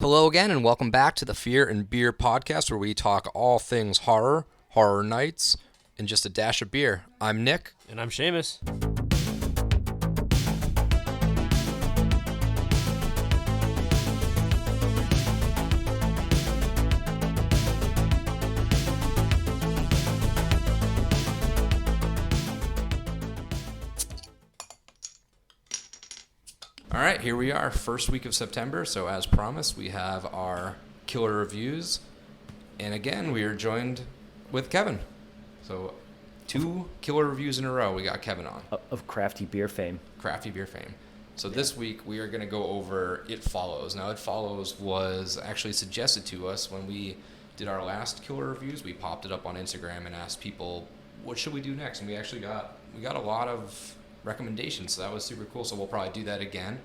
Hello again, and welcome back to the Fear and Beer podcast, where we talk all things horror, horror nights, and just a dash of beer. I'm Nick. And I'm Seamus. All right, here we are, first week of September. So as promised, we have our killer reviews. And again, we are joined with Kevin. So 2 killer reviews in a row. We got Kevin on. Of CrafteeBeer fame. CrafteeBeer fame. So this week, we are going to go over It Follows. Now, It Follows was actually suggested to us when we did our last killer reviews. We popped it up on Instagram and asked people, what should we do next? And we actually got a lot of recommendations, so that was super cool. So we'll probably do that again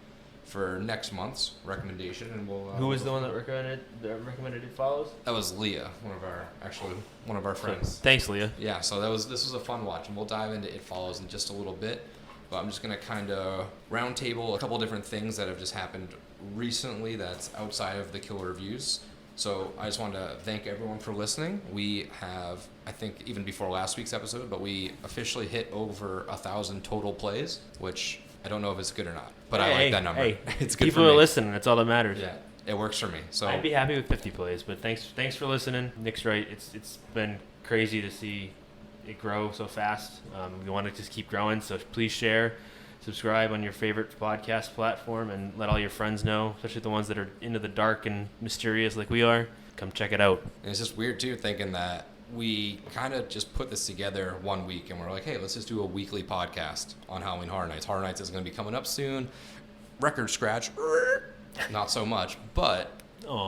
for next month's recommendation, and we'll. Who was the one that recommended It Follows? That was Leah, one of our friends. Thanks, Leah. Yeah, so this was a fun watch, and we'll dive into It Follows in just a little bit. But I'm just gonna kind of roundtable a couple different things that have just happened recently that's outside of the killer reviews. So I just wanted to thank everyone for listening. We have, I think, even before last week's episode, but we officially hit over 1,000 total plays, which I don't know if it's good or not, but I like that number. Hey, it's good people for me. are listening. That's all that matters. Yeah, it works for me. So I'd be happy with 50 plays, but thanks for listening. Nick's right. It's been crazy to see it grow so fast. We want to just keep growing, so please share. Subscribe on your favorite podcast platform and let all your friends know, especially the ones that are into the dark and mysterious like we are. Come check it out. And it's just weird, too, thinking that we kind of just put this together one week and we're like, hey, let's just do a weekly podcast on Halloween Horror Nights. Horror Nights is going to be coming up soon. Record scratch, not so much, but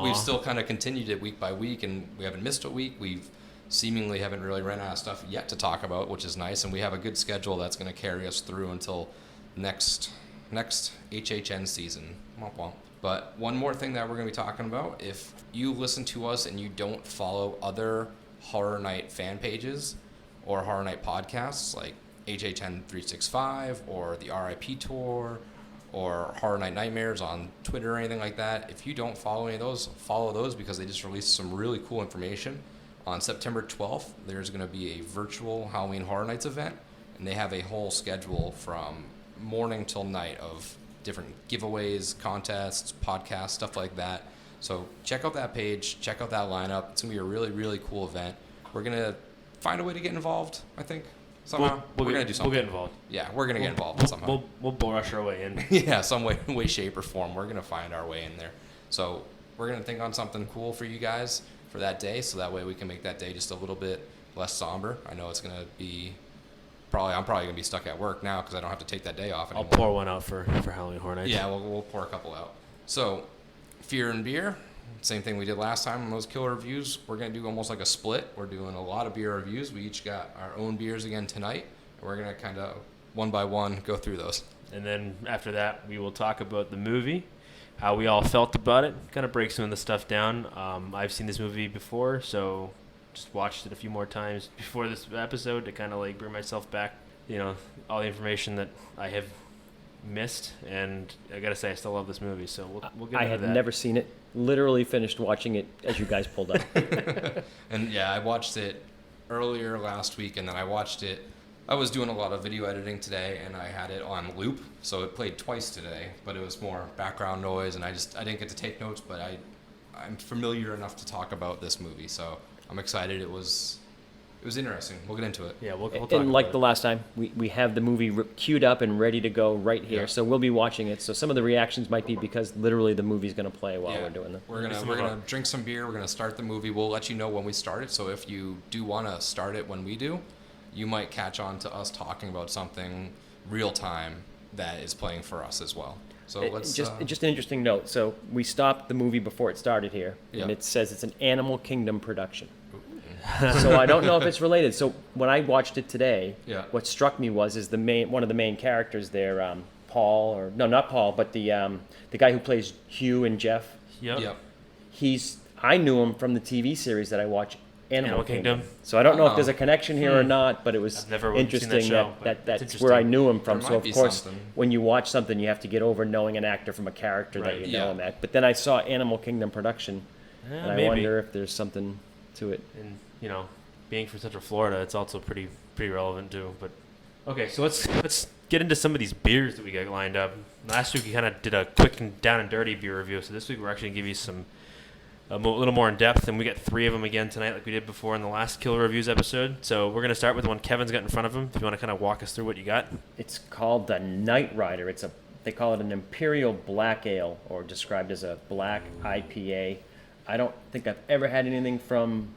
we've still kind of continued it week by week, and we haven't missed a week. We've seemingly haven't really ran out of stuff yet to talk about, which is nice, and we have a good schedule that's going to carry us through until next HHN season. Womp womp. But one more thing that we're going to be talking about, if you listen to us and you don't follow other Horror Night fan pages or Horror Night podcasts like HHN 365 or the RIP Tour or Horror Night Nightmares on Twitter or anything like that, if you don't follow any of those, follow those, because they just released some really cool information. On September 12th, there's going to be a virtual Halloween Horror Nights event, and they have a whole schedule from morning till night of different giveaways, contests, podcasts, stuff like that. So check out that page, check out that lineup. It's going to be a really, really cool event. We're going to find a way to get involved, I think, somehow. We're going to do something. We'll get involed. Yeah, we're going to get involved somehow. We'll brush our way in. Yeah, some way, shape, or form. We're going to find our way in there. So we're going to think on something cool for you guys for that day, so that way we can make that day just a little bit less somber. I know it's going to be... I'm probably going to be stuck at work now because I don't have to take that day off anymore. I'll pour one out for Halloween Horror Nights. Yeah, we'll pour a couple out. So, Fear and Beer, same thing we did last time on those killer reviews. We're going to do almost like a split. We're doing a lot of beer reviews. We each got our own beers again tonight. And we're going to kind of, one by one, go through those. And then after that, we will talk about the movie, how we all felt about it, kind of break some of the stuff down. I've seen this movie before, so... just watched it a few more times before this episode to kind of like bring myself back, all the information that I have missed. And I gotta say, I still love this movie, so we'll get into that. I had never seen it. Literally finished watching it as you guys pulled up. And yeah, I watched it earlier last week, and then I watched it. I was doing a lot of video editing today, and I had it on loop, so it played twice today, but it was more background noise, and I didn't get to take notes, but I'm familiar enough to talk about this movie, so I'm excited. It was interesting. We'll get into it. Yeah, we'll talk and like about the last time, we have the movie queued up and ready to go right here. Yeah. So we'll be watching it. So some of the reactions might be because literally the movie's going to play while we're doing this. We're gonna drink some beer. We're gonna start the movie. We'll let you know when we start it. So if you do want to start it when we do, you might catch on to us talking about something real time that is playing for us as well. So let's just an interesting note. So we stopped the movie before it started here, and it says it's an Animal Kingdom production. So I don't know if it's related. So when I watched it today, what struck me was one of the main characters there, Paul, or no, not Paul, but the guy who plays Hugh and Jeff. Yep. I knew him from the TV series that I watch Animal Kingdom. So I don't know if there's a connection here or not, but it was I've never interesting seen that show, that's interesting. where I knew him from. There So might of be course, something. when you watch something, you have to get over knowing an actor from a character that Right. you know Yeah. him at. But then I saw Animal Kingdom production, and I maybe. wonder if there's something to it. And being from Central Florida, it's also pretty relevant too. But okay, so let's get into some of these beers that we got lined up. Last week we kind of did a quick and down and dirty beer review, so this week we're actually gonna give you some a little more in depth, and we got 3 of them again tonight, like we did before in the last Killer Reviews episode. So we're gonna start with the one Kevin's got in front of him. If you want to kind of walk us through what you got. It's called the Night Rider. They call it an Imperial Black Ale, or described as a black IPA. I don't think I've ever had anything from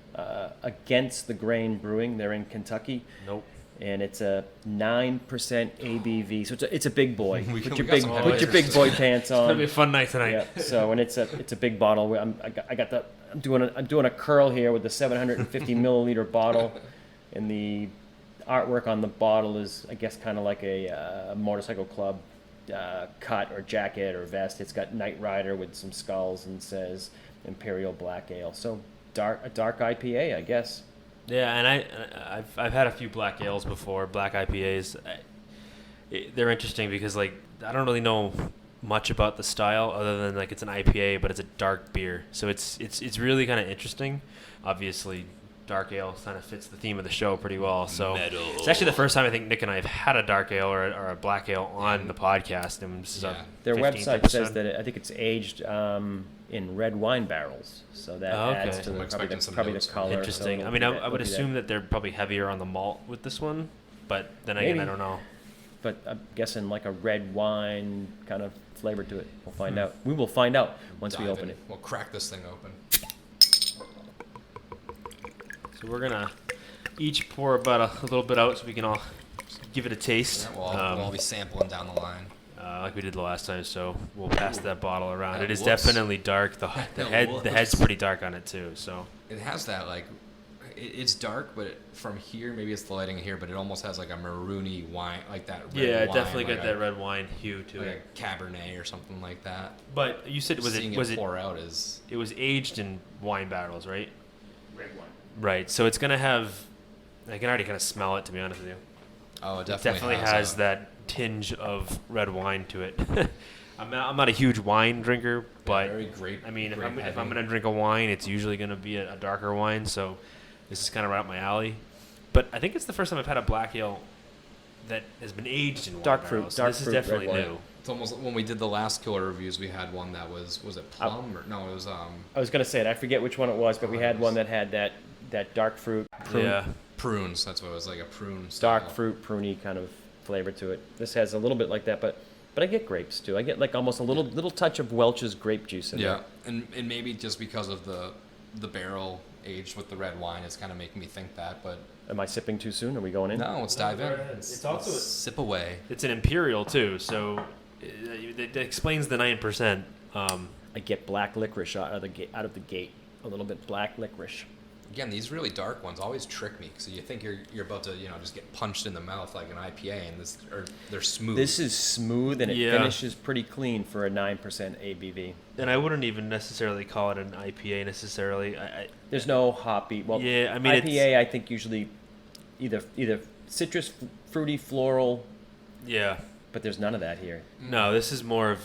Against the Grain Brewing. They're in Kentucky. Nope. And it's a 9% ABV, so it's a big boy. We Put got your big some put your highlighters. big boy pants It's gonna on. be a fun night tonight. Yeah. So and it's a big bottle. I'm doing a curl here with the 750 milliliter bottle, and the artwork on the bottle is, I guess, kind of like a motorcycle club cut or jacket or vest. It's got Night Rider with some skulls and says Imperial Black Ale. So a dark IPA, I guess. Yeah, and I've had a few black ales before, black IPAs. They're interesting because I don't really know much about the style other than it's an IPA, but it's a dark beer. So it's really kind of interesting. Obviously, dark ale kind of fits the theme of the show pretty well. So Metal. it's actually the first time I think Nick and I have had a dark ale or a black ale on the podcast. And this is our Their 15th website says episode. that I think it's aged in red wine barrels, so that adds to I'm the, expecting some probably the notes. color. Interesting. So I mean, it'll be I would it'll be assume that they're probably heavier on the malt with this one, but then again, Maybe. I don't know. But I'm guessing like a red wine kind of flavor to it. We'll find out. We will find out once we Dive open in. it. We'll crack this thing open. So we're gonna each pour about a little bit out so we can all give it a taste. Yeah, we'll all be sampling down the line. Like we did the last time, so we'll pass that bottle around. It is Whoops. definitely dark. The head's pretty dark on it too. So It has that it's dark, but from here, maybe it's the lighting here, but it almost has like a maroony wine, like that. Red yeah, it wine, definitely like got that red wine hue to like it. a Cabernet or something like that. But you said Seeing was it it pour out is it was aged in wine barrels, right? Red wine. Right. So it's gonna have. I can already kind of smell it, to be honest with you. oh, it It definitely has that tinge of red wine to it. I'm not a huge wine drinker, but very grape. I mean, if grape I'm heavy. gonna drink a wine, it's usually gonna be a darker wine. So this is kind of right up my alley. But I think it's the first time I've had a black ale that has been aged in wine Dark fruit, barrels. So dark this fruit, is definitely red wine. new. It's almost when we did the last Killer Reviews, we had one that was it plum or no, it was I was gonna say it. I forget which one it was, but we had one that had that dark fruit, Yeah. prunes. That's what it was, like a prune. dark style. fruit, pruny kind of flavor to it. This has a little bit like that, but I get grapes too. I get like almost a little touch of Welch's grape juice in Yeah, there. and maybe just because of the barrel aged with the red wine, it's kind of making me think that. But Am I sipping too soon? Are we going in? no, let's dive in. It's also Sip away. it's an imperial too, so it explains the 9%. I get black licorice out of the gate. A little bit black licorice. Again, these really dark ones always trick me because you think you're about to just get punched in the mouth like an IPA, and they're smooth. This is smooth and it Yeah. finishes pretty clean for a 9% ABV. And I wouldn't even necessarily call it an IPA necessarily. There's no hoppy. Well, Yeah, I mean, IPA I think usually either citrus, fruity, floral, Yeah. but there's none of that here. No, this is more of.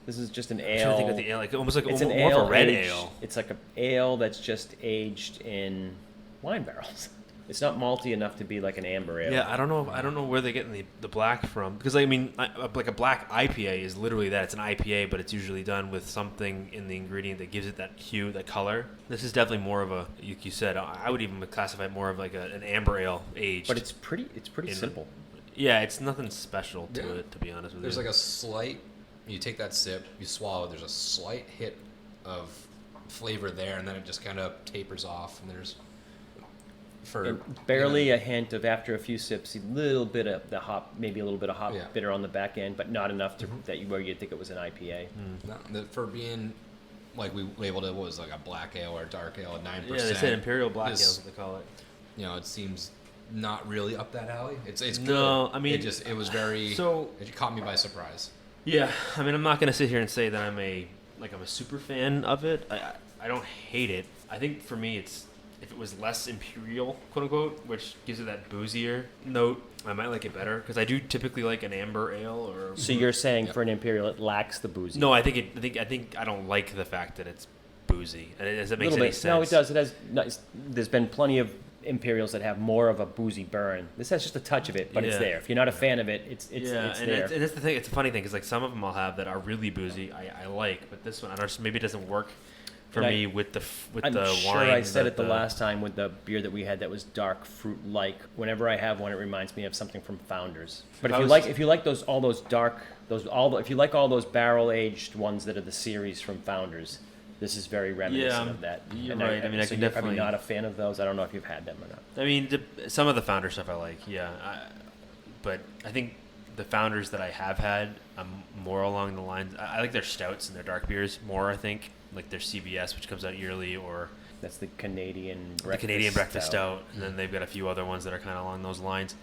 This is just an I'm trying to think ale. of the ale, like almost like It's more an ale of a red aged- ale. It's like an ale that's just aged in wine barrels. It's not malty enough to be like an amber ale. Yeah, I don't know where they're getting the black from, because I mean, like a black IPA is literally that. It's an IPA, but it's usually done with something in the ingredient that gives it that hue, that color. This is definitely more of a, like you said, I would even classify it more of like an amber ale aged. But it's pretty in- simple. Yeah, it's nothing special to Yeah. it, to be honest with There's you. like a slight. You take that sip, you swallow. There's a slight hit of flavor there, and then it just kind of tapers off. And there's And barely a hint of, after a few sips, a little bit of the hop, maybe a little bit of hop Yeah. bitter on the back end, but not enough to where you'd think it was an IPA. for being like we labeled it was like a black ale or a dark ale at 9%. Yeah, they said imperial black ale This- is what they call it. It seems not really up that alley. It's good. No, I mean, it was very. so- it caught me by surprise. Yeah, I mean, I'm not gonna sit here and say that I'm a super fan of it. I don't hate it. I think for me, it's if it was less imperial, quote unquote, which gives it that boozier note, I might like it better because I do typically like an amber ale or. So you're saying for an imperial it lacks the boozy? No, I think I don't like the fact that it's boozy. Does it make any sense? No, it does. It has. There's been plenty of imperials that have more of a boozy burn. This has just a touch of it, but it's there. If you're not a fan of it, it's there. And it's the thing. It's a funny thing because like some of them I'll have that are really boozy. I like, but this one I don't know, maybe it doesn't work for me with the wine. I'm sure I said it the last time with the beer that we had that was dark fruit like. Whenever I have one, it reminds me of something from Founders. But if you like all those barrel aged ones that are the series from Founders, this is very reminiscent of that. You're right. I mean, I can definitely. Probably not a fan of those. I don't know if you've had them or not. I mean, some of the Founder stuff I like, but I think the Founders that I have had, I'm more along the lines. I like their stouts and their dark beers more. I think like their CBS, which comes out yearly, or that's the Canadian breakfast stout, and then they've got a few other ones that are kind of along those lines.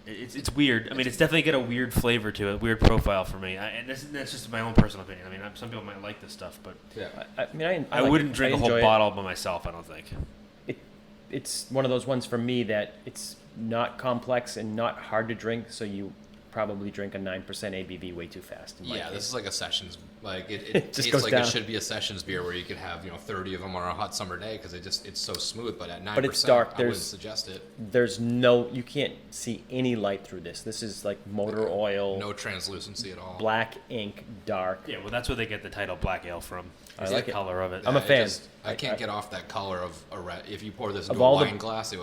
It's weird. I mean, it's definitely got a weird flavor to it, weird profile for me. And that's just my own personal opinion. I mean, some people might like this stuff, but I wouldn't drink a whole bottle by myself. I don't think. It's one of those ones for me that it's not complex and not hard to drink, so you probably drink a 9% ABV way too fast. This is like a sessions. Like it just tastes goes like down. It should be a sessions beer where you could have 30 of them on a hot summer day because it's so smooth. But at 9%, but it's dark. I wouldn't suggest it. You can't see any light through this. This is like motor oil. No translucency at all. Black ink, dark. Yeah, well, that's where they get the title Black Ale from. I like the color of it. I'm a fan. I can't get off that color of a red. If you pour this into a wine glass,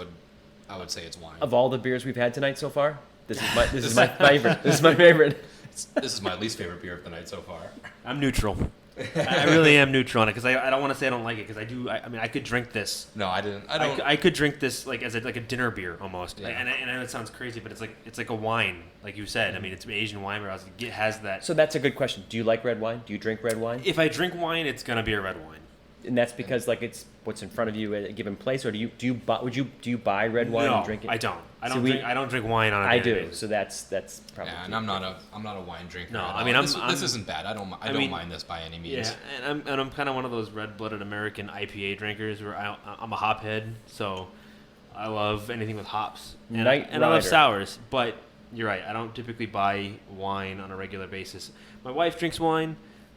I would say it's wine. Of all the beers we've had tonight so far, this is my favorite. This is my favorite. This is my least favorite beer of the night so far. I'm neutral. I really am neutral on it because I don't want to say I don't like it because I do. I mean, I could drink this. No, I didn't. I don't. I could drink this like as a dinner beer almost. Yeah. And I know it sounds crazy, but it's like a wine, like you said. I mean, it's Asian wine, but it has that. So that's a good question. Do you like red wine? Do you drink red wine? If I drink wine, it's gonna be a red wine. And that's because like it's what's in front of you at a given place, or do you buy red wine and drink it? I don't. I don't drink wine on a daily basis. So that's probably. Yeah, and I'm not a wine drinker. No, I mean this isn't bad. I don't mind this by any means. Yeah, and I'm kind of one of those red-blooded American IPA drinkers where I'm a hophead, so I love anything with hops. And I love sours, but you're right. I don't typically buy wine on a regular basis. My wife drinks wine,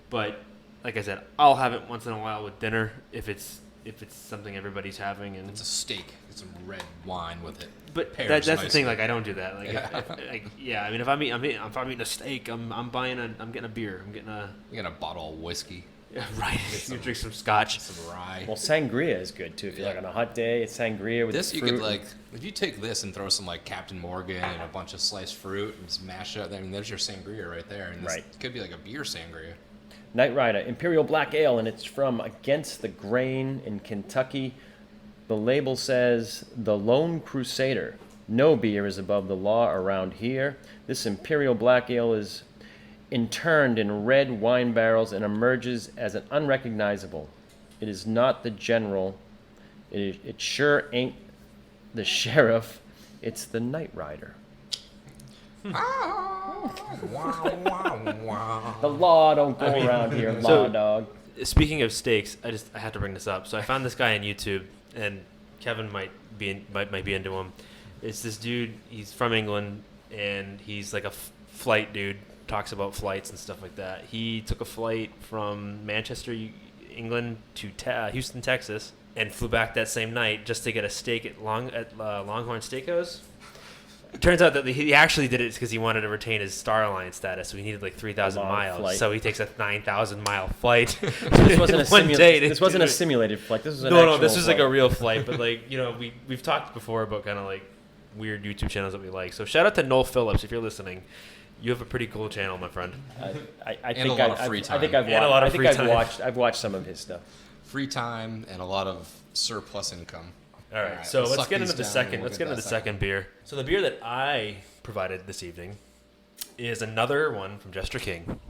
but like I said, I'll have it once in a while with dinner if it's something everybody's having, and it's a steak. Get some red wine with it. But that's the thing. Like I don't do that. Like, I mean, if I'm eating a steak, I'm getting a beer. I'm getting a bottle of whiskey. Yeah, right. You drink some scotch, some rye. Well, sangria is good too. If you're like on a hot day, it's sangria with this. Fruit. You could like if you take this and throw some like Captain Morgan and a bunch of sliced fruit and just mash it up. I mean, there's your sangria right there. And this could be like a beer sangria. Night Rider Imperial Black Ale, and it's from Against the Grain in Kentucky. The label says, "The Lone Crusader. No beer is above the law around here. This Imperial Black Ale is interned in red wine barrels and emerges as an unrecognizable. It is not the general. It sure ain't the sheriff. It's the Night Rider." The law don't go around here, law dog. Speaking of steaks, I have to bring this up. So I found this guy on YouTube, and Kevin might be into him. It's this dude. He's from England, and he's like a flight dude. Talks about flights and stuff like that. He took a flight from Manchester, England, to Houston, Texas, and flew back that same night just to get a steak at Longhorn Steakhouse. It turns out that he actually did it because he wanted to retain his Star Alliance status, so he needed like 3,000 miles. Flight. So he takes a 9,000-mile flight. This wasn't this wasn't a simulated flight. This was an actual this was flight. like a real flight. But like we've talked before about kind of like weird YouTube channels that we like. So shout out to Noel Phillips if you're listening. You have a pretty cool channel, my friend. I think a lot of free time. I've watched some of his stuff. Free time and a lot of surplus income. All right, so let's get into the second. Let's get into the second beer. So the beer that I provided this evening is another one from Jester King.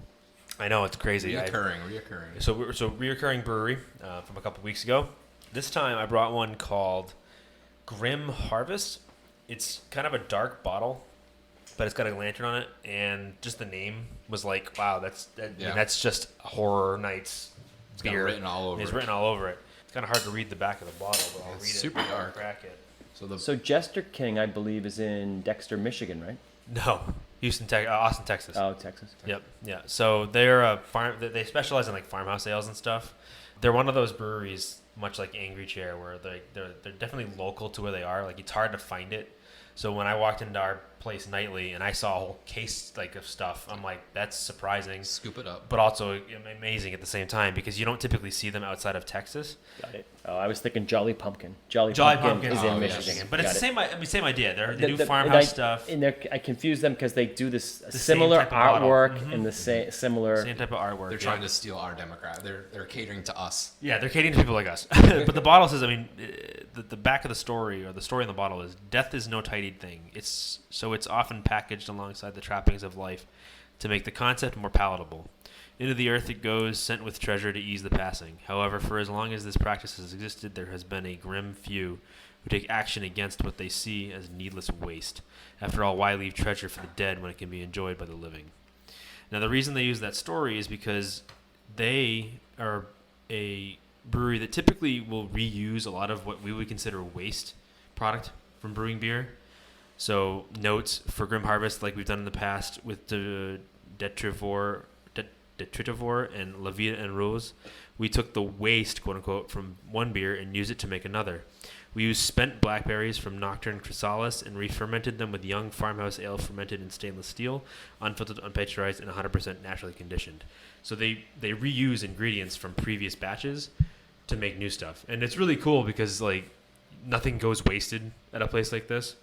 I know it's crazy. Reoccurring. So reoccurring brewery from a couple weeks ago. This time I brought one called Grim Harvest. It's kind of a dark bottle, but it's got a lantern on it, and just the name was like, wow, that's just Horror Nights beer. Written all over. It's written all over it. It's kind of hard to read the back of the bottle, but I'll read it. Super dark. Crack it. So Jester King, I believe, is in Dexter, Michigan, right? No, Austin, Texas. Oh, Texas. Yep, yeah. So they're a farm. They specialize in like farmhouse ales and stuff. They're one of those breweries, much like Angry Chair, where they're definitely local to where they are. Like it's hard to find it. So when I walked into our place nightly and I saw a whole case like of stuff, I'm like, that's surprising. Scoop it up. But also amazing at the same time because you don't typically see them outside of Texas. Got it. Oh, I was thinking Jolly Pumpkin. Jolly Pumpkin is in Michigan. But it's the same idea. They do the farmhouse stuff. And I confuse them because they do this similar artwork and the similar... Same type of artwork. They're trying to steal our demographic. They're catering to us. Yeah, they're catering to people like us. But the bottle says, the back of the story, or the story in the bottle is, death is no tidied thing. It's often packaged alongside the trappings of life to make the concept more palatable. Into the earth it goes, sent with treasure to ease the passing. However, for as long as this practice has existed, there has been a grim few who take action against what they see as needless waste. After all, why leave treasure for the dead when it can be enjoyed by the living? Now, the reason they use that story is because they are a brewery that typically will reuse a lot of what we would consider waste product from brewing beer. So notes for Grim Harvest, like we've done in the past with the Detritivore and La Vida and Rose, we took the waste, quote unquote, from one beer and used it to make another. We used spent blackberries from Nocturne Chrysalis and re-fermented them with young farmhouse ale fermented in stainless steel, unfiltered, unpasteurized, and 100% naturally conditioned. So they reuse ingredients from previous batches to make new stuff. And it's really cool because like nothing goes wasted at a place like this.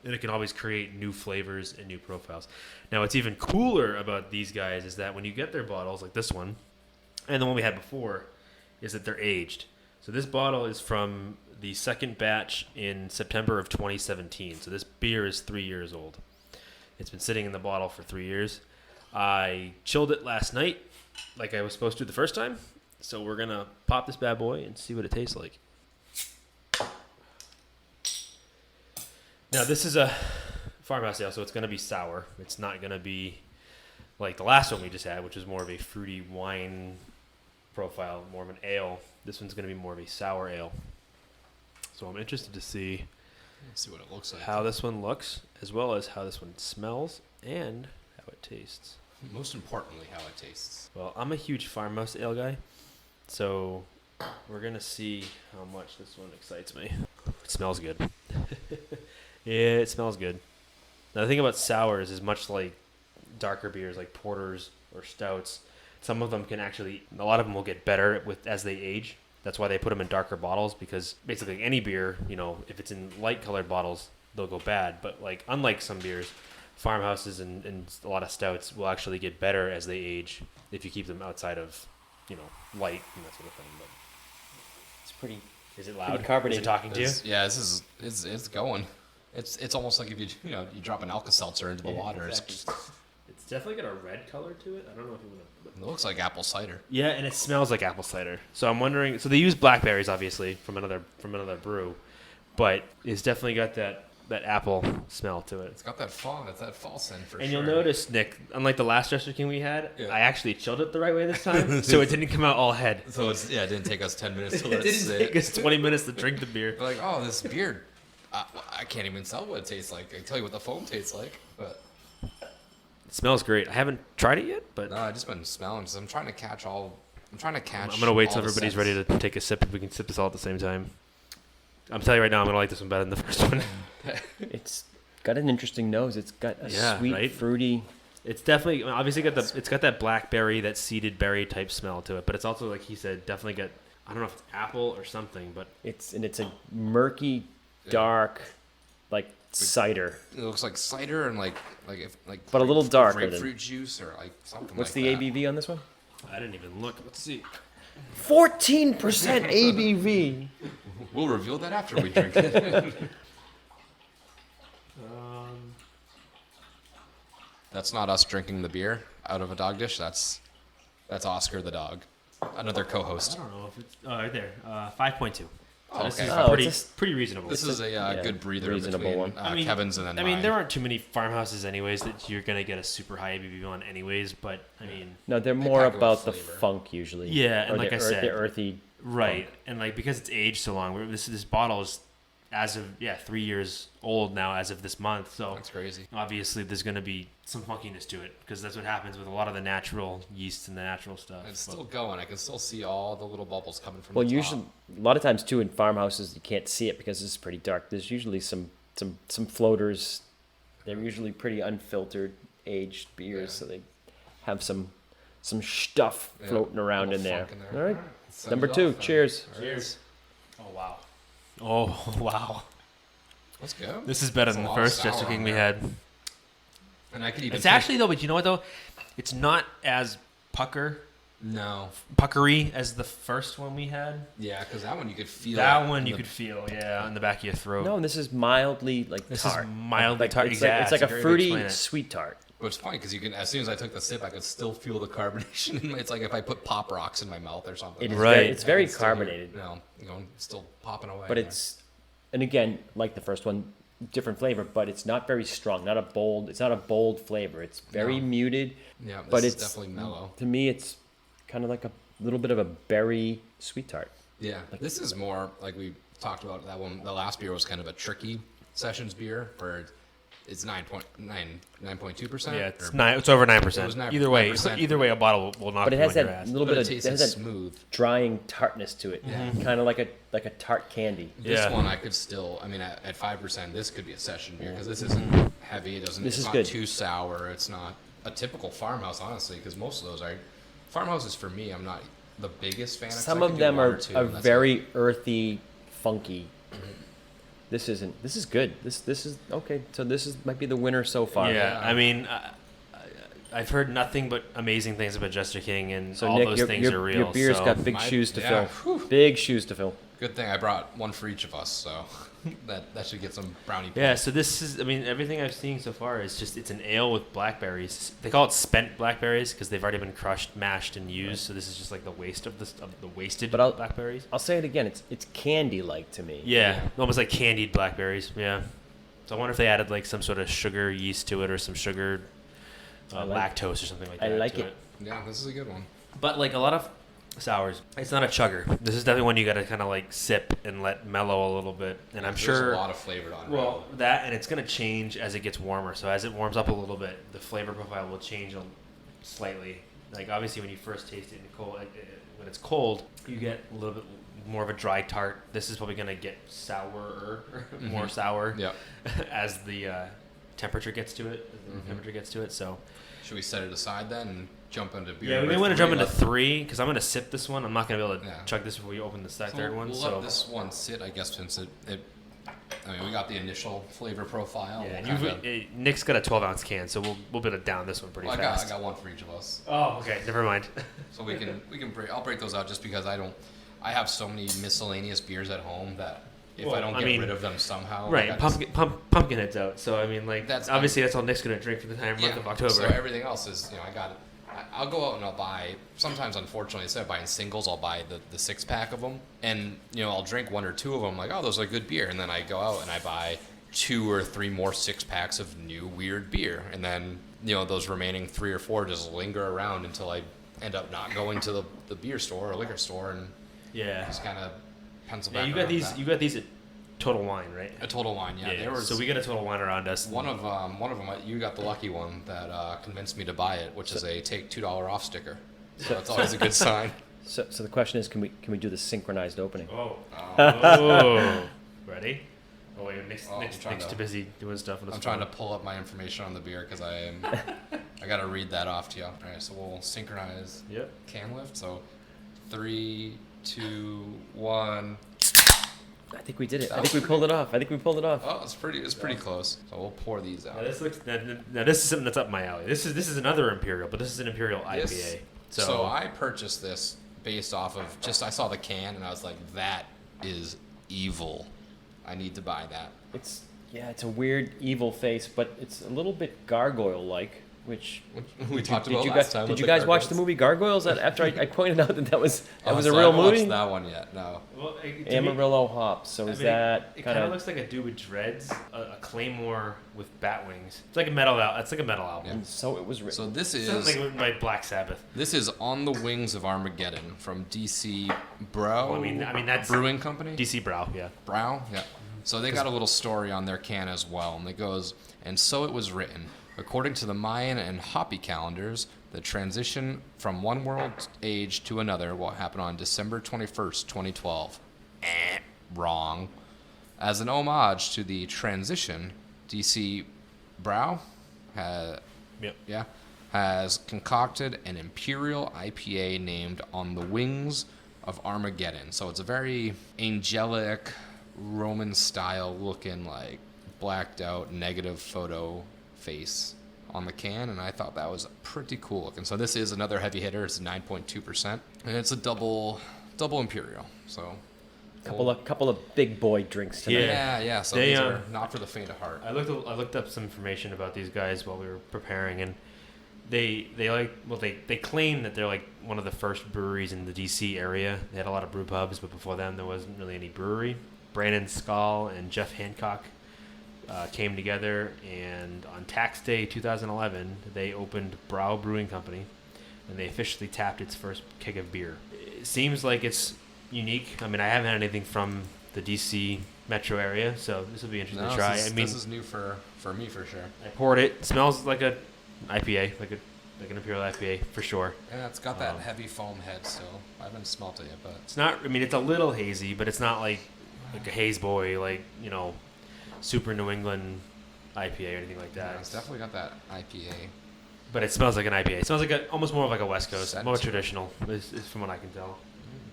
And it can always create new flavors and new profiles. Now, what's even cooler about these guys is that when you get their bottles, like this one, and the one we had before, is that they're aged. So this bottle is from the second batch in September of 2017. So this beer is 3 years old. It's been sitting in the bottle for 3 years. I chilled it last night, like I was supposed to the first time. So we're going to pop this bad boy and see what it tastes like. Now, this is a farmhouse ale, so it's going to be sour. It's not going to be like the last one we just had, which was more of a fruity wine profile, more of an ale. This one's going to be more of a sour ale. So I'm interested to see what it looks like. How this one looks, as well as how this one smells and how it tastes. Most importantly, how it tastes. Well, I'm a huge farmhouse ale guy, so we're going to see how much this one excites me. It smells good. Yeah, it smells good. Now, the thing about sours is much like darker beers like porters or stouts, some of them can actually, a lot of them will get better as they age. That's why they put them in darker bottles, because basically any beer, if it's in light colored bottles, they'll go bad. But like unlike some beers, farmhouses and a lot of stouts will actually get better as they age if you keep them outside of, light and that sort of thing. But it's pretty. Is it loud? Carbonated. Is it talking to you? Yeah, it's going. It's almost like if you drop an Alka-Seltzer into the water. Exactly. It's definitely got a red color to it. I don't know if you want to. It looks like apple cider. Yeah, and it smells like apple cider. So I'm wondering. So they use blackberries, obviously, from another brew, but it's definitely got that apple smell to it. It's got that fall. It's that fall scent for sure. And you'll notice, Nick, unlike the last Jester King we had, yeah. I actually chilled it the right way this time, so it didn't come out all head. So it didn't take us 10 minutes to let it sit. It didn't take us 20 minutes to drink the beer. We're like, oh, this beer, I can't even tell what it tastes like. I can tell you what the foam tastes like, but it smells great. I haven't tried it yet, but no, I just been smelling. So I'm trying to catch. I'm gonna wait till everybody's ready to take a sip. If we can sip this all at the same time. I'm telling you right now, I'm gonna like this one better than the first one. It's got an interesting nose. It's got a sweet, fruity. It's definitely obviously it's got that blackberry, that seeded berry type smell to it, but it's also, like he said, definitely got, I don't know if it's apple or something, but it's a murky, dark, like cider. It looks like cider and like but a little darker than grapefruit juice or like something. What's the ABV on this one? I didn't even look. Let's see. 14% ABV. We'll reveal that after we drink it. That's not us drinking the beer out of a dog dish. That's Oscar the dog, another co-host. I don't know if it's right there. 5.2. So this is pretty reasonable. This is a good breather reasonable between one. Kevin's and then mine. There aren't too many farmhouses anyways that you're going to get a super high ABV on anyways, but No, they're more about the funk usually. Yeah, and or like I said, the earthy Right, and like because it's aged so long, this bottle is as of 3 years old now as of this month. So that's crazy. Obviously, there's going to be some funkiness to it because that's what happens with a lot of the natural yeast and the natural stuff. It's still going. I can still see all the little bubbles coming from. Well, the top. usually a lot of times too in farmhouses you can't see it because it's pretty dark. There's usually some floaters. They're usually pretty unfiltered aged beers, so they have some stuff floating around in there. All right, number 2. Cheers. Cheers. Oh wow. Oh wow. Let's go. This is better than the first Jester King we had. And I could even. It's actually though, but you know what though? It's not as puckery as the first one we had. Yeah, because that one you could feel. That one you could feel, on the back of your throat. No, this is mildly tart. This is mildly tart. It's like a fruity sweet tart. But it's funny because you can, as soon as I took the sip, I could still feel the carbonation. It's like if I put Pop Rocks in my mouth or something. It is it's very carbonated. Still popping away. But and again, like the first one, different flavor, but it's not very strong. It's not a bold flavor. It's very muted. Yeah, but it's it's definitely mellow. To me, it's kind of like a little bit of a berry sweet tart. Yeah, this is more like we talked about that one. The last beer was kind of a tricky sessions beer where it's 9.2%. Yeah, it's over 9%. Either way, 9%. Either way, a bottle will knock. But it has you on that your ass. little bit of it has that smooth, drying tartness to it. Yeah. Kind of like a tart candy. This one I could still. I mean, at 5%, this could be a session beer because this isn't heavy. It's not too sour. It's not a typical farmhouse, honestly, because most of those are farmhouses. For me, I'm not the biggest fan of. Some of them are very earthy, funky. This isn't. This is good. This is okay. So might be the winner so far. Yeah, I mean, I've heard nothing but amazing things about Jester King, and so all Nick, those things are real. Your beer's got big shoes to fill. Whew. Big shoes to fill. Good thing I brought one for each of us, so that should get some brownie points. Yeah, so this is, I mean, everything I've seen so far is just, it's an ale with blackberries. They call it spent blackberries because they've already been crushed, mashed, and used. Right. So this is just like the waste of the wasted blackberries. I'll say it again. It's candy-like to me. Yeah, almost like candied blackberries. Yeah. So I wonder if they added like some sort of sugar yeast to it or some sugar lactose or something like that. I like it. Yeah, this is a good one. But like a lot of sours, it's not a chugger. This is definitely one you got to kind of like sip and let mellow a little bit. And I'm sure there's a lot of flavor on it. Well, that, and it's going to change as it gets warmer. So as it warms up a little bit, the flavor profile will change slightly. Like obviously when you first taste it when it's cold, you get a little bit more of a dry tart. This is probably going to get sourer, more sour, as the temperature gets to it. So should we set it aside then and jump into beer? Yeah, we may want to jump into 3 because I'm going to sip this one. I'm not going to be able to chug this before we open the third one. We'll let this one sit, I guess, since I mean, we got the initial flavor profile. Yeah, Nick's got a 12-ounce can, so we'll be able to down this one pretty fast. I got one for each of us. Oh, okay. Never mind. So we can break. I'll break those out just because I have so many miscellaneous beers at home that if I don't get rid of them somehow. Right, Pumpkinhead's out. So, I mean, like, that's all Nick's going to drink for the entire month of October. So everything else is, I got it. I'll go out and I'll buy, sometimes unfortunately, instead of buying singles, I'll buy the 6-pack of them. And, I'll drink 1 or 2 of them, like, oh, those are good beer. And then I go out and I buy 2 or 3 more 6-packs of new weird beer. And then, those remaining 3 or 4 just linger around until I end up not going to the beer store or liquor store and just kind of pencil back. You got these at Total Wine, right? A Total Wine, yeah. So we got a Total Wine around us. One of them, you got the lucky one that convinced me to buy it, which is a take $2 off sticker. So that's always a good sign. So the question is, can we do the synchronized opening? Ready? Oh wait, Nick's too busy doing stuff. I'm trying to pull up my information on the beer because I got to read that off to you. All right, so we'll synchronize can lift. So 3, 2, 1. I think we did it. I think we pulled it off. Oh, it's pretty close. So we'll pour these out. Now this is something that's up my alley. This is another Imperial, but this is an Imperial IPA. So I purchased this based off of I saw the can and I was like, that is evil. I need to buy that. It's a weird evil face, but it's a little bit gargoyle-like. which we talked about last time. Did you guys watch the movie Gargoyles? After I pointed out that was a real movie. I haven't watched that one yet. No. Well, Amarillo hops. So is that it kind of looks like a dude with dreads, a claymore with bat wings. It's like a metal. It's like a metal album. And so it was written. So this is like written by Black Sabbath. This is On the Wings of Armageddon from DC Brow. Well, I mean that's Brewing Company. DC Brow, yeah. Brow, yeah. So they got a little story on their can as well, and it goes, and so it was written. According to the Mayan and Hopi calendars, the transition from one world age to another will happen on December 21st, 2012. Wrong. As an homage to the transition, DC Brow has concocted an imperial IPA named On the Wings of Armageddon. So it's a very angelic, Roman style looking, like blacked out negative photo face on the can, and I thought that was pretty cool looking. So this is another heavy hitter. It's 9.2%, and it's a double imperial. So couple of big boy drinks tonight. Yeah. So these are not for the faint of heart. I looked up some information about these guys while we were preparing, and they claim that they're like one of the first breweries in the DC area. They had a lot of brew pubs, but before them there wasn't really any brewery. Brandon Skull and Jeff Hancock came together, and on tax day 2011, they opened Brow Brewing Company, and they officially tapped its first keg of beer. It seems like it's unique. I mean, I haven't had anything from the DC metro area, so this will be interesting to try. This is new for me for sure. I poured it. It smells like an IPA, like an Imperial IPA for sure. Yeah, it's got that heavy foam head still. I haven't smelt it yet, but it's not. I mean, it's a little hazy, but it's not like a haze boy, like super New England IPA or anything like that. Yeah, it's definitely got that IPA. But it smells like an IPA. It smells like almost more of like a West Coast, more traditional, is from what I can tell.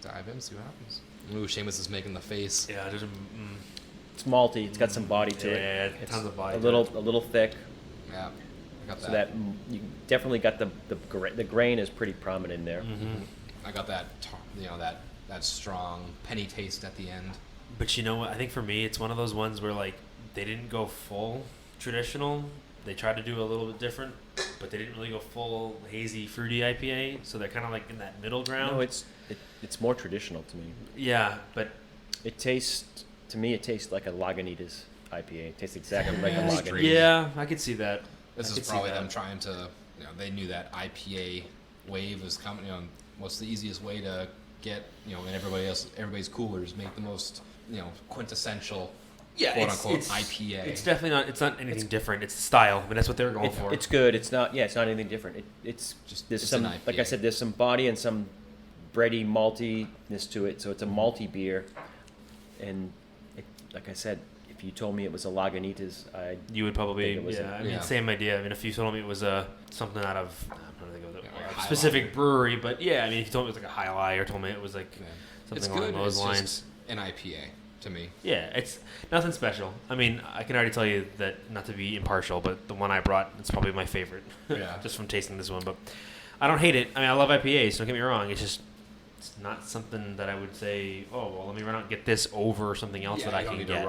Dive in, see what happens. Ooh, Seamus is making the face. Yeah, it's malty. It's got some body to it. Yeah, it's tons of body. A little thick. Yeah, I got that. So that you definitely got the grain is pretty prominent in there. Mm-hmm. I got that that strong penny taste at the end. But you know what? I think for me, it's one of those ones where like they didn't go full traditional. They tried to do a little bit different, but they didn't really go full hazy, fruity IPA. So they're kind of like in that middle ground. No, it's more traditional to me. Yeah, but it tastes like a Lagunitas IPA. It tastes exactly like a Lagunitas. Yeah, I could see that. This is probably them trying to. They knew that IPA wave was coming. What's the easiest way to get in everybody's coolers, make the most quintessential. Yeah, quote unquote IPA. It's definitely not. It's not anything different. It's the style. I mean, that's what they're going for. It's good. It's not. Yeah, it's not anything different. It's just there's some. Like I said, there's some body and some bready maltiness to it. So it's a malty beer, and like I said, if you told me it was a Lagunitas, you would probably. Same idea. I mean, if you told me it was something out of I'm trying to think of a specific brewery, but yeah, I mean, if you told me it was like a High Lie or told me it was like something along those lines. Just an IPA. To me. Yeah, it's nothing special. I mean, I can already tell you that, not to be impartial, but the one I brought, it's probably my favorite. Yeah. Just from tasting this one. But I don't hate it. I mean, I love IPAs, don't get me wrong. It's not something that I would say, oh, well, let me run out and get this over something else that I can get. To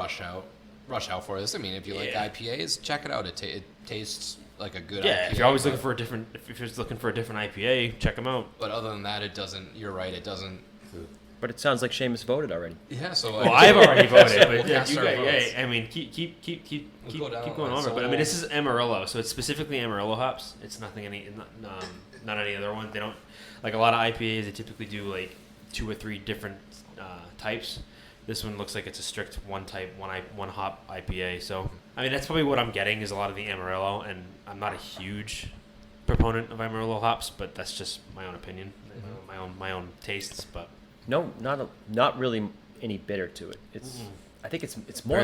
rush out for this. I mean, if you like IPAs, check it out. It tastes like a good IPA. Yeah, if you're always looking for a different IPA, check them out. But other than that, it doesn't, you're right, it doesn't. But it sounds like Seamus voted already. Yeah, so well, I've already voted. But I mean, keep going over. But I mean, this is Amarillo, so it's specifically Amarillo hops. It's not any other one. They don't like a lot of IPAs. They typically do like 2 or 3 different types. This one looks like it's a strict one type, one hop IPA. So I mean, that's probably what I'm getting is a lot of the Amarillo, and I'm not a huge proponent of Amarillo hops, but that's just my own opinion, my own tastes, but. No, not really any bitter to it. I think it's more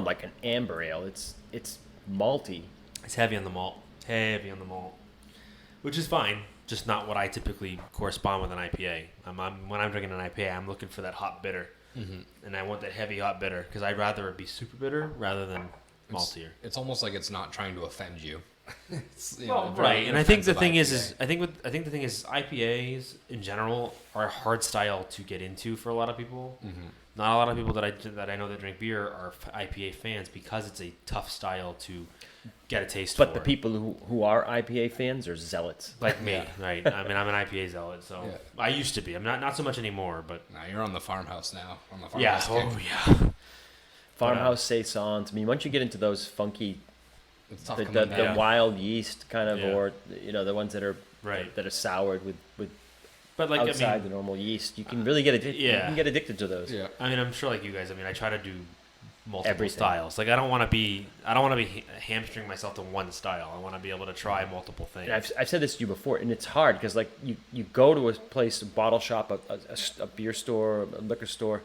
like an amber ale. It's malty. It's heavy on the malt, which is fine. Just not what I typically correspond with an IPA. When I'm drinking an IPA, I'm looking for that hot bitter, and I want that heavy hot bitter because I'd rather it be super bitter rather than maltier. It's almost like it's not trying to offend you. Right, and I think the thing is I think the thing is IPAs in general are a hard style to get into for a lot of people not a lot of people that I know that drink beer are IPA fans because it's a tough style to get a taste for. But the people who are IPA fans are zealots. Like me, right? I mean, I'm an IPA zealot, so I used to be. I'm not so much anymore, but... Nah, you're on the farmhouse now. On the yeah, farmhouse Farmhouse saisons. I mean, once you get into those funky, the wild yeast kind of, or the ones that are that are soured with but like outside the normal yeast, you can really get addicted. You can get addicted to those. Yeah. I mean, I'm sure like you guys. I mean, I try to do multiple styles. Like I don't want to be hamstring myself to one style. I want to be able to try multiple things. And I've said this to you before, and it's hard because like you go to a place, a bottle shop, a beer store, a liquor store,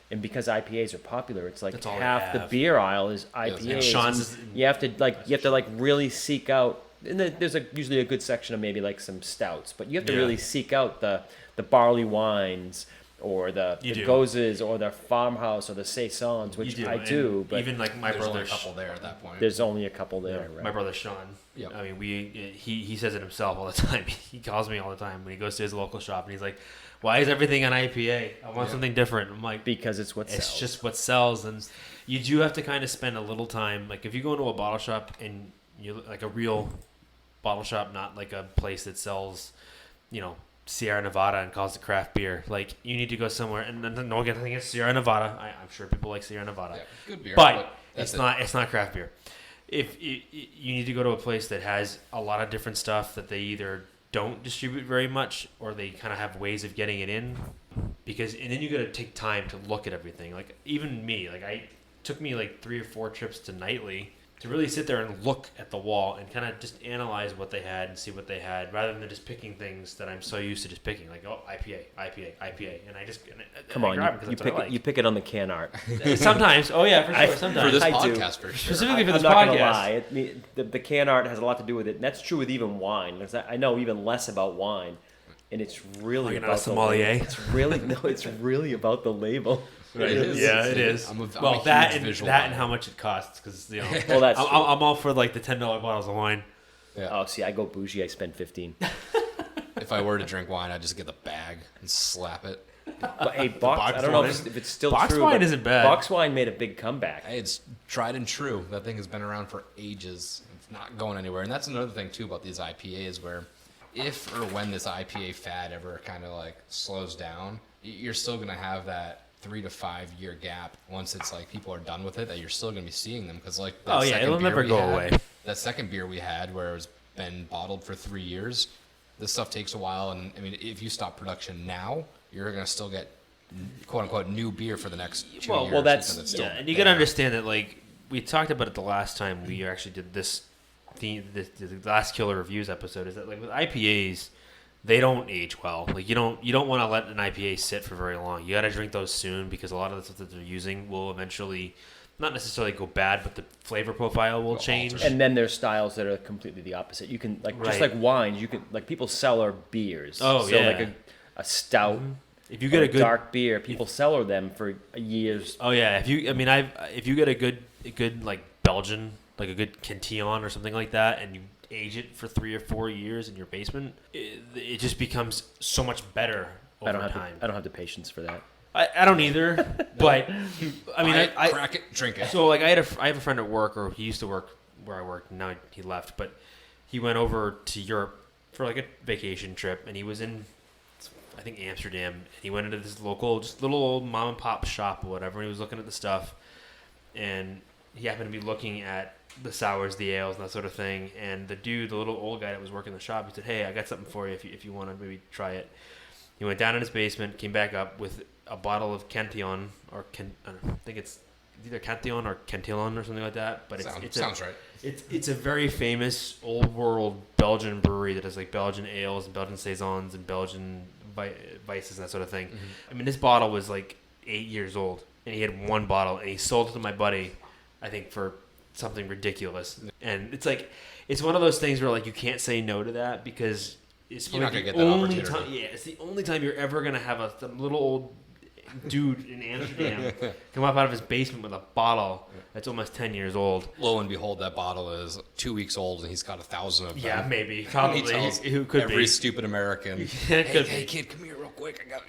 and because IPAs are popular, it's like half the beer aisle is IPAs. You have to really seek out. And there's usually a good section of maybe like some stouts, but you have to really seek out the barley wines. Or the gozes, or the farmhouse, or the saisons, which I do. But even like my brother, only a couple there at that point. There's only a couple there. Yeah. Right? My brother Sean. Yep. I mean, he says it himself all the time. He calls me all the time when he goes to his local shop, and he's like, "Why is everything an IPA? I want something different." I'm like, because it's what sells. It's just what sells, and you do have to kind of spend a little time. Like if you go into a bottle shop and you like a real bottle shop, not like a place that sells, Sierra Nevada and calls it craft beer. Like you need to go somewhere, and no one against Sierra Nevada. I'm sure people like Sierra Nevada. Yeah, good beer, but it's not craft beer. If you need to go to a place that has a lot of different stuff that they either don't distribute very much, or they kind of have ways of getting it in, and then you got to take time to look at everything. Like even me, it took me like 3 or 4 trips to Nightly to really sit there and look at the wall and kind of just analyze what they had and see what they had, rather than just picking things that I'm so used to just picking, like IPA, and I just come on, you pick it on the can art. Sometimes, for sure, sometimes for this podcast, for sure. Specifically for this I'm not podcast. Gonna lie, the can art has a lot to do with it, and that's true with even wine. I know even less about wine, and it's really about a sommelier. It's really about the label. Right. It is. I'm a that huge and how much it costs, because well, that's I'm all for like the $10 bottles of wine. Yeah. Oh, see, I go bougie. I spend $15. If I were to drink wine, I'd just get the bag and slap it. But hey, box I don't know if it's still box true. Box wine isn't bad. Box wine made a big comeback. It's tried and true. That thing has been around for ages. It's not going anywhere. And that's another thing too about these IPAs, where if or when this IPA fad ever kind of like slows down, you're still going to have that 3 to 5 year gap once it's like people are done with it, that you're still going to be seeing them, because like it'll never go away. That second beer we had, where it's been bottled for 3 years, this stuff takes a while, and I mean, if you stop production now, you're going to still get quote unquote new beer for the next 2 years. Well, that's and you got to understand that, like we talked about it the last time we actually did the last Killer Reviews episode, is that like with IPAs, they don't age well. Like you don't want to let an IPA sit for very long. You got to drink those soon, because a lot of the stuff that they're using will eventually not necessarily go bad, but the flavor profile will change. Alter. And then there's styles that are completely the opposite. You can just like wines, you can like people cellar beers. Like a stout. Mm-hmm. If you get a good dark beer, people cellar them for years. Oh yeah, if you get a good like Belgian, like a good Cantillon or something like that, and you age it for 3 or 4 years in your basement, it just becomes so much better over time. I don't have the patience for that. I don't either, but I mean, I crack it, drink it. So like I have a friend at work, or he used to work where I worked, and now he left, but he went over to Europe for like a vacation trip, and he was in, I think, Amsterdam, and he went into this local, just little old mom and pop shop or whatever, and he was looking at the stuff, and he happened to be looking at the sours, the ales, and that sort of thing. And the little old guy that was working the shop, he said, "Hey, I got something for you if you want to maybe try it." He went down in his basement, came back up with a bottle of Cantillon, I think it's either Cantillon or Cantillon or something like that. But sounds right. It's a very famous old world Belgian brewery that has like Belgian ales and Belgian saisons and Belgian vices and that sort of thing. Mm-hmm. I mean, this bottle was like 8 years old, and he had one bottle, and he sold it to my buddy, I think for something ridiculous. And it's like, it's one of those things where like you can't say no to that, because it's you're not gonna the get that only opportunity. time. Yeah, it's the only time you're ever gonna have some little old dude in Amsterdam come up out of his basement with a bottle that's almost 10 years old. Lo and behold, that bottle is 2 weeks old, and he's got 1,000 of them. Yeah, maybe, probably. He tells who could every be stupid American, Yeah, hey kid, come here real quick. I got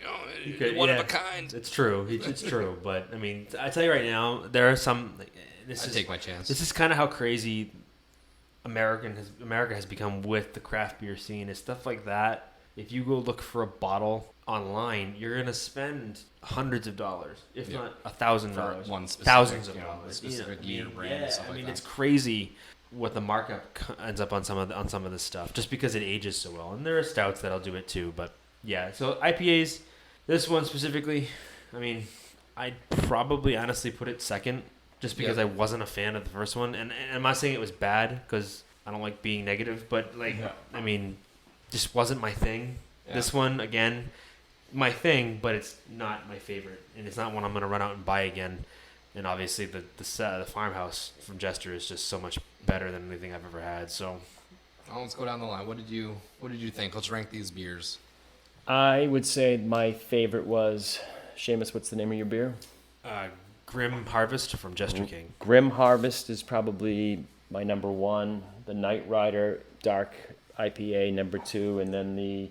one of a kind. It's true. It's true. But I mean, I tell you right now, there are some. Take my chance. This is kind of how crazy America has become with the craft beer scene. Is stuff like that. If you go look for a bottle online, you're gonna spend hundreds of dollars, if not $1,000, thousands of dollars. Specific year brand. Yeah, Stuff like that. it's crazy what the markup ends up on some of this stuff, just because it ages so well. And there are stouts that'll do it too, but yeah. So IPAs, this one specifically, I mean, I'd probably honestly put it second, just because I wasn't a fan of the first one, and I'm not saying it was bad because I don't like being negative, but I mean, just wasn't my thing. Yeah. This one again, my thing, but it's not my favorite, and it's not one I'm gonna run out and buy again. And obviously the farmhouse from Jester is just so much better than anything I've ever had. So, let's go down the line. What did you think? Let's rank these beers. I would say my favorite was Seamus. What's the name of your beer? Grim Harvest from Jester King. Grim Harvest is probably my number one. The Night Rider Dark IPA number 2, and then the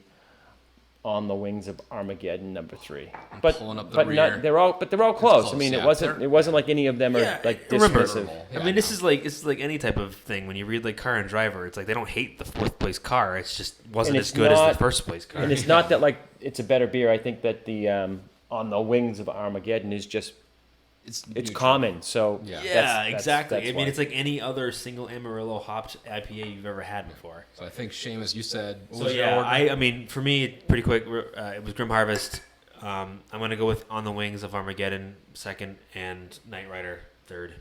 On the Wings of Armageddon number 3. Pulling up the rear. They're all close. Close. I mean, yeah. it wasn't like any of them are like dismissive. I mean, this is like any type of thing. When you read like Car and Driver, it's like they don't hate the 4th place car. It's just wasn't as good as the 1st place car. And it's not that like it's a better beer. I think that the On the Wings of Armageddon is just it's common. So exactly. That's I mean, it's like any other single Amarillo hopped IPA you've ever had before. So I think Seamus, you said. I mean, for me, pretty quick. It was Grim Harvest. I'm gonna go with On the Wings of Armageddon second, and Night Rider third.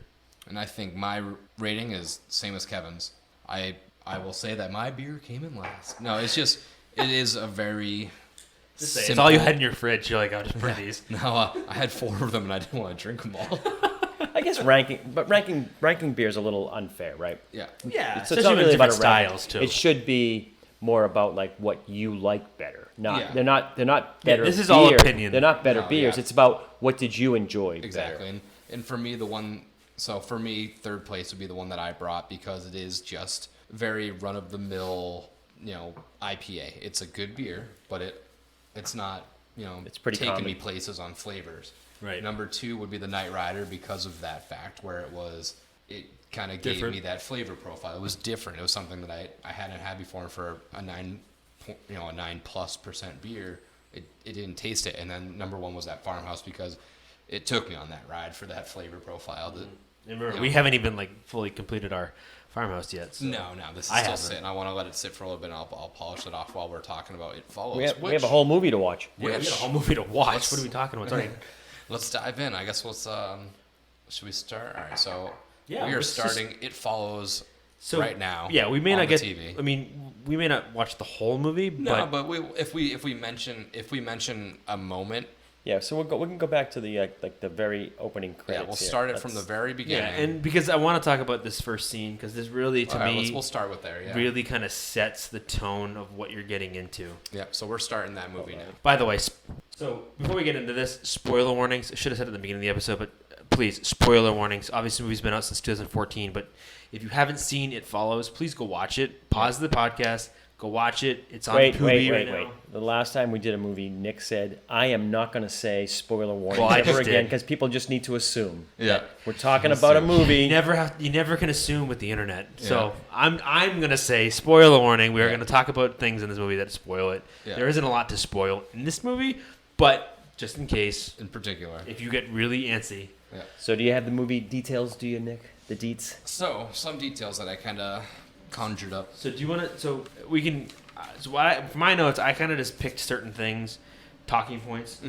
And I think my rating is same as Kevin's. I will say that my beer came in last. No, it is a very. It's all you had in your fridge. You're like, I'll just bring these. No, I had 4 of them and I didn't want to drink them all. I guess ranking beer is a little unfair, right? Yeah. Yeah. It's not really about styles too. It should be more about like what you like better. They're not better. This is beer. all opinion. They're not better beers. Yeah. It's about what did you enjoy exactly. better. And for me, for me, third place would be the one that I brought because it is just very run of the mill, IPA. It's a good beer, but it's not, it's pretty taking common. me places on flavors. Right. Number 2 would be the Night Rider because of that fact where it kind of gave me that flavor profile. It was different. It was something that I hadn't had before, and for a 9+% beer, it didn't taste it. And then number 1 was that Farmhouse because it took me on that ride for that flavor profile. Remember, we haven't even fully completed our Farmhouse yet. So. No, this is still sitting. I want to let it sit for a little bit, and I'll polish it off while we're talking about It Follows. We have a whole movie to watch. We have a whole movie to watch. What are we talking about? Sorry. Let's dive in. I guess should we start? All right, so we are starting It Follows right now. Yeah, we may not get. TV. I mean, we may not watch the whole movie. No, but if we mention a moment. Yeah, so we can go back to the the very opening credits. Yeah, we'll start it from the very beginning. Yeah, and because I want to talk about this first scene because this really, to me, we'll start with there. Yeah, really kind of sets the tone of what you're getting into. Yeah, so we're starting that movie now. By the way, so before we get into this, spoiler warnings. I should have said it at the beginning of the episode, but please, spoiler warnings. Obviously, the movie's been out since 2014, but if you haven't seen It Follows, please go watch it. Pause the podcast. Go watch it. It's on Tubi right now. The last time we did a movie, Nick said, I am not going to say spoiler warning ever again because people just need to assume. Yeah. We're talking about a movie. You never can assume with the internet. Yeah. So I'm going to say spoiler warning. We are going to talk about things in this movie that spoil it. Yeah. There isn't a lot to spoil in this movie, but just in case. In particular. If you get really antsy. Yeah. So do you have the movie details, do you, Nick? The deets? So, some details that I kind of conjured up. So do you want to? So we can. So for my notes, I kind of just picked certain things, talking points,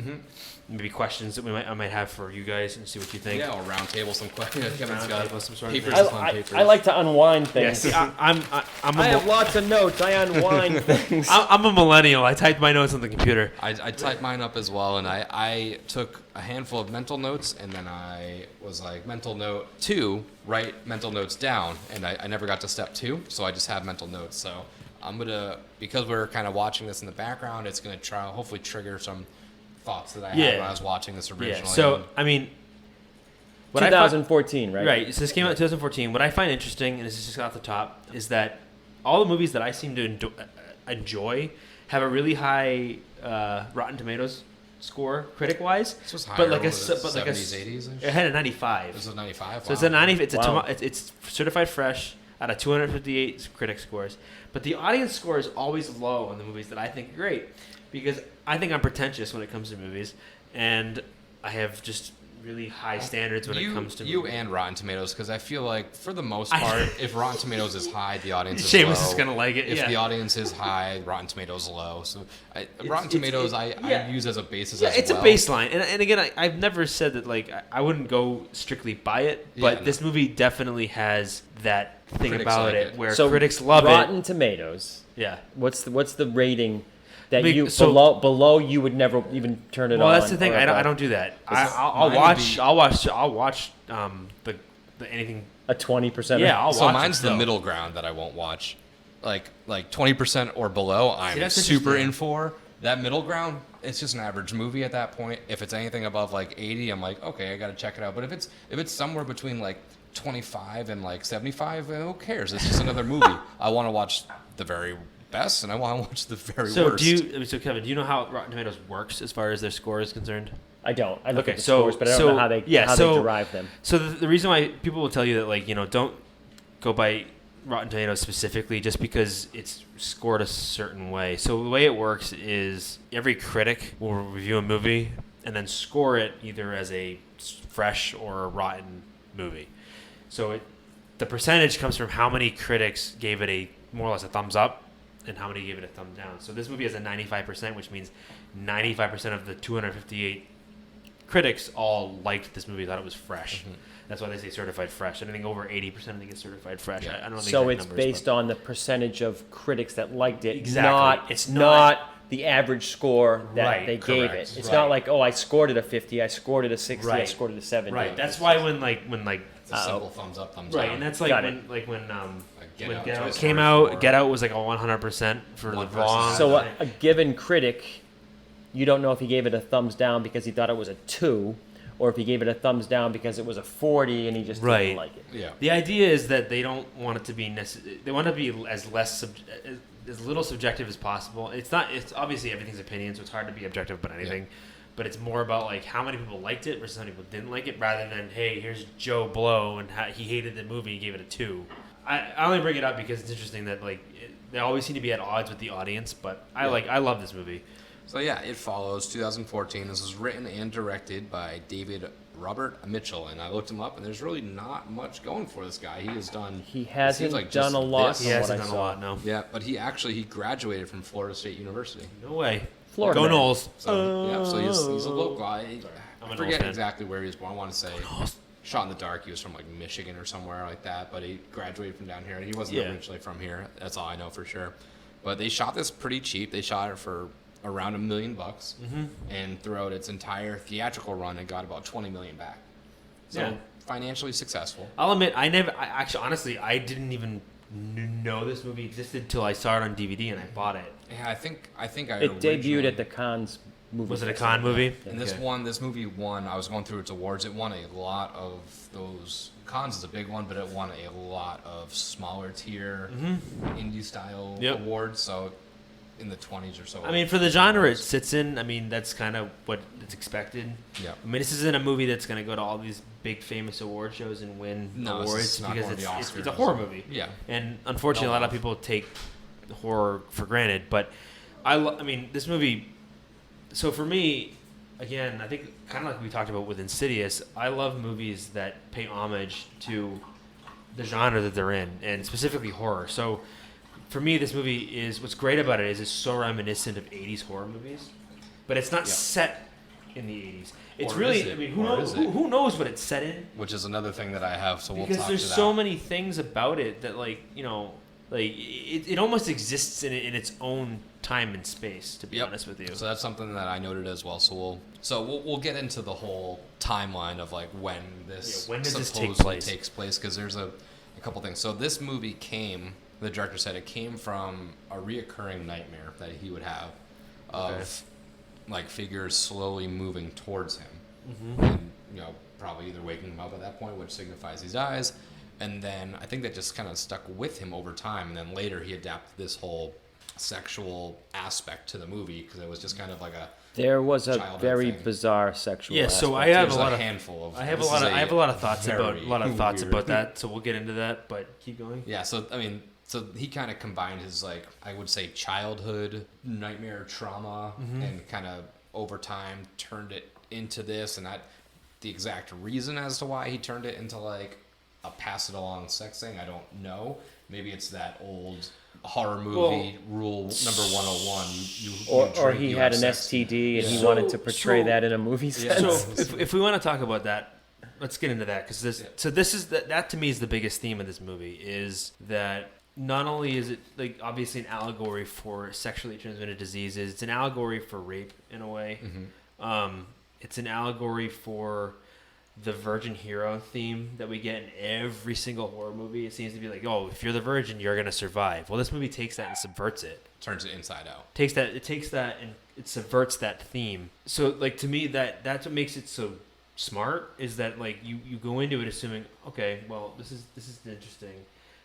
maybe questions that I might have for you guys and see what you think. Yeah, or round table some questions. Kevin's got some sort papers. I like to unwind things. Yeah, I have lots of notes. I unwind things. I'm a millennial. I typed my notes on the computer. I typed mine up as well, and I took a handful of mental notes, and then I was like, mental note 2, write mental notes down, and I never got to step 2, so I just have mental notes. So I'm gonna, because we're kind of watching this in the background, it's gonna hopefully trigger some thoughts that I had when I was watching this originally. Yeah. So I mean, 2014, right? Right. So this came out in 2014. What I find interesting, and this is just off the top, is that all the movies that I seem to enjoy have a really high Rotten Tomatoes score critic wise. This was higher. But like a 70s, 80s. It had a 95. This was 95. So it's a 90. Wow. It's certified fresh out of 258 critic scores. But the audience score is always low on the movies that I think are great, because I think I'm pretentious when it comes to movies, and I have just really high standards when it comes to you movies. and Rotten Tomatoes, because I feel like for the most part, if Rotten Tomatoes is high, the audience is Seamus low. is gonna like it. If yeah. the audience is high, Rotten Tomatoes is low. So Rotten Tomatoes I use as a basis. Yeah, as it's well. a baseline, and again, I've never said that like I wouldn't go strictly by it, but this movie definitely has that thing Critics about like it it. where So critics love Rotten it. Tomatoes. Yeah. What's the rating that Big- you so- below you would never even turn it on? Well, that's the thing. or I above? don't do that. Mine I'll would watch. be- I'll watch the anything. A 20%. Yeah, I'll So watch mine's it the still. middle ground that I won't watch. Like 20% or below, I'm that's super interesting. in for. That middle ground, it's just an average movie at that point. If it's anything above like 80, I'm like, okay, I got to check it out. But if it's somewhere between like 25 and like 75, who cares? It's just another movie. I want to watch the very best, and I want to watch the very So worst. so Kevin, do you know how Rotten Tomatoes works as far as their score is concerned? I don't. I look Okay, at the so- scores, but I don't so- know how they yeah, they so- derive them. So the reason why people will tell you that, like, don't go by Rotten Tomatoes specifically just because it's scored a certain way. So the way it works is every critic will review a movie and then score it either as a fresh or a rotten movie. So the percentage comes from how many critics gave it a more or less a thumbs up and how many gave it a thumb down. So this movie has a 95%, which means 95% of the 258 critics all liked this movie, thought it was fresh. Mm-hmm. That's why they say certified fresh. Anything over 80% I think is certified fresh. Yeah. I don't know the So exact it's numbers, based but- on the percentage of critics that liked it, Exactly. not It's not the average score that Right, they gave correct. it. It's Right. not like, oh, I scored it a 50, I scored it a 60, I Right. scored it a 70. Right. That's why when It's a simple thumbs up, thumbs right, down. and that's like Got when it. when Get when Out, Get Out Toy came Story out. 4. Get Out was like a 100% for the One person wrong. had So that. a given critic, you don't know if he gave it a thumbs down because he thought it was a 2, or if he gave it a thumbs down because it was a 40 and he just Right. didn't like it. Yeah. The idea is that they don't want it to be they want it to be as little subjective as possible. It's not. It's obviously everything's opinion, so it's hard to be objective about anything. Yeah. But it's more about like how many people liked it versus how many people didn't like it, rather than hey, here's Joe Blow and how he hated the movie and gave it a 2. I only bring it up because it's interesting that like they always seem to be at odds with the audience. But I love this movie. So yeah, It Follows, 2014. This was written and directed by David Robert Mitchell, and I looked him up, and there's really not much going for this guy. He has done. He it seems hasn't like done just a lot this. He from hasn't what I done a saw. lot, no. Yeah, but he graduated from Florida State University. No way. Florida Go man. Knowles. So he's a local. I I'm a Knowles forget fan. exactly where he was born. I want to say shot in the dark. He was from like Michigan or somewhere like that, but he graduated from down here. He wasn't Yeah. originally from here. That's all I know for sure. But they shot this pretty cheap. They shot it for around $1 million, and throughout its entire theatrical run, it got about $20 million back. So Yeah. financially successful. I'll admit, I actually, honestly, I didn't even know this movie existed until I saw it on DVD and I bought it. Yeah, I think I It debuted originally- at the Cannes movie. Was it a festival. con movie? And this movie won. I was going through its awards. It won a lot of those. Cons is a big one, but it won a lot of smaller tier indie style Yep. awards. So in the 20s or so. I mean, for the genre it sits in, I mean, that's kind of what it's expected. Yeah. I mean, this isn't a movie that's going to go to all these big famous award shows and win No, this awards is not because going to the it's a Oscars. horror movie. Yeah. And unfortunately, a lot of people take horror for granted. But I mean, this movie. So for me, again, I think kind of like we talked about with Insidious, I love movies that pay homage to the genre that they're in, and specifically horror. So for me, this movie is what's great about it is it's so reminiscent of 80s horror movies, but it's not set in the 80s. It's Or really, is it? I mean, who Or knows? is it? Who knows what it's set in? Which is another thing that I have. So we'll Because talk there's to that. so many things about it that, like, you know, like it almost exists in its own time and space. To be honest with you, So that's something that I noted as well. So we'll get into the whole timeline of like when this when does this take supposedly place? takes place, because there's a couple things. So this movie the director said it came from a reoccurring nightmare that he would have of like figures slowly moving towards him, and probably either waking him up at that point, which signifies he dies. And then I think that just kind of stuck with him over time. And then later he adapted this whole sexual aspect to the movie because it was just kind of like a there was a childhood very thing. bizarre sexual aspect. So I have There's a lot a of handful of. I have a lot of thoughts about that. So we'll get into that, but keep going. Yeah. So I mean, so he kind of combined his like I would say childhood nightmare trauma and kind of over time turned it into this, and that the exact reason as to why he turned it into like a pass it along sex thing, I don't know. Maybe it's that old horror movie rule number 101. Or he had an STD and he wanted to portray that in a movie sense. So if we want to talk about that, let's get into that because this is that to me is the biggest theme of this movie is that not only is it like obviously an allegory for sexually transmitted diseases, it's an allegory for rape in a way. It's an allegory for the virgin hero theme that we get in every single horror movie. It seems to be like, oh, if you're the virgin, you're gonna survive. Well, this movie takes that and subverts it. Turns it inside out. It takes that and it subverts that theme. So, like to me, that's what makes it so smart. Is that like you go into it assuming, okay, well, this is interesting,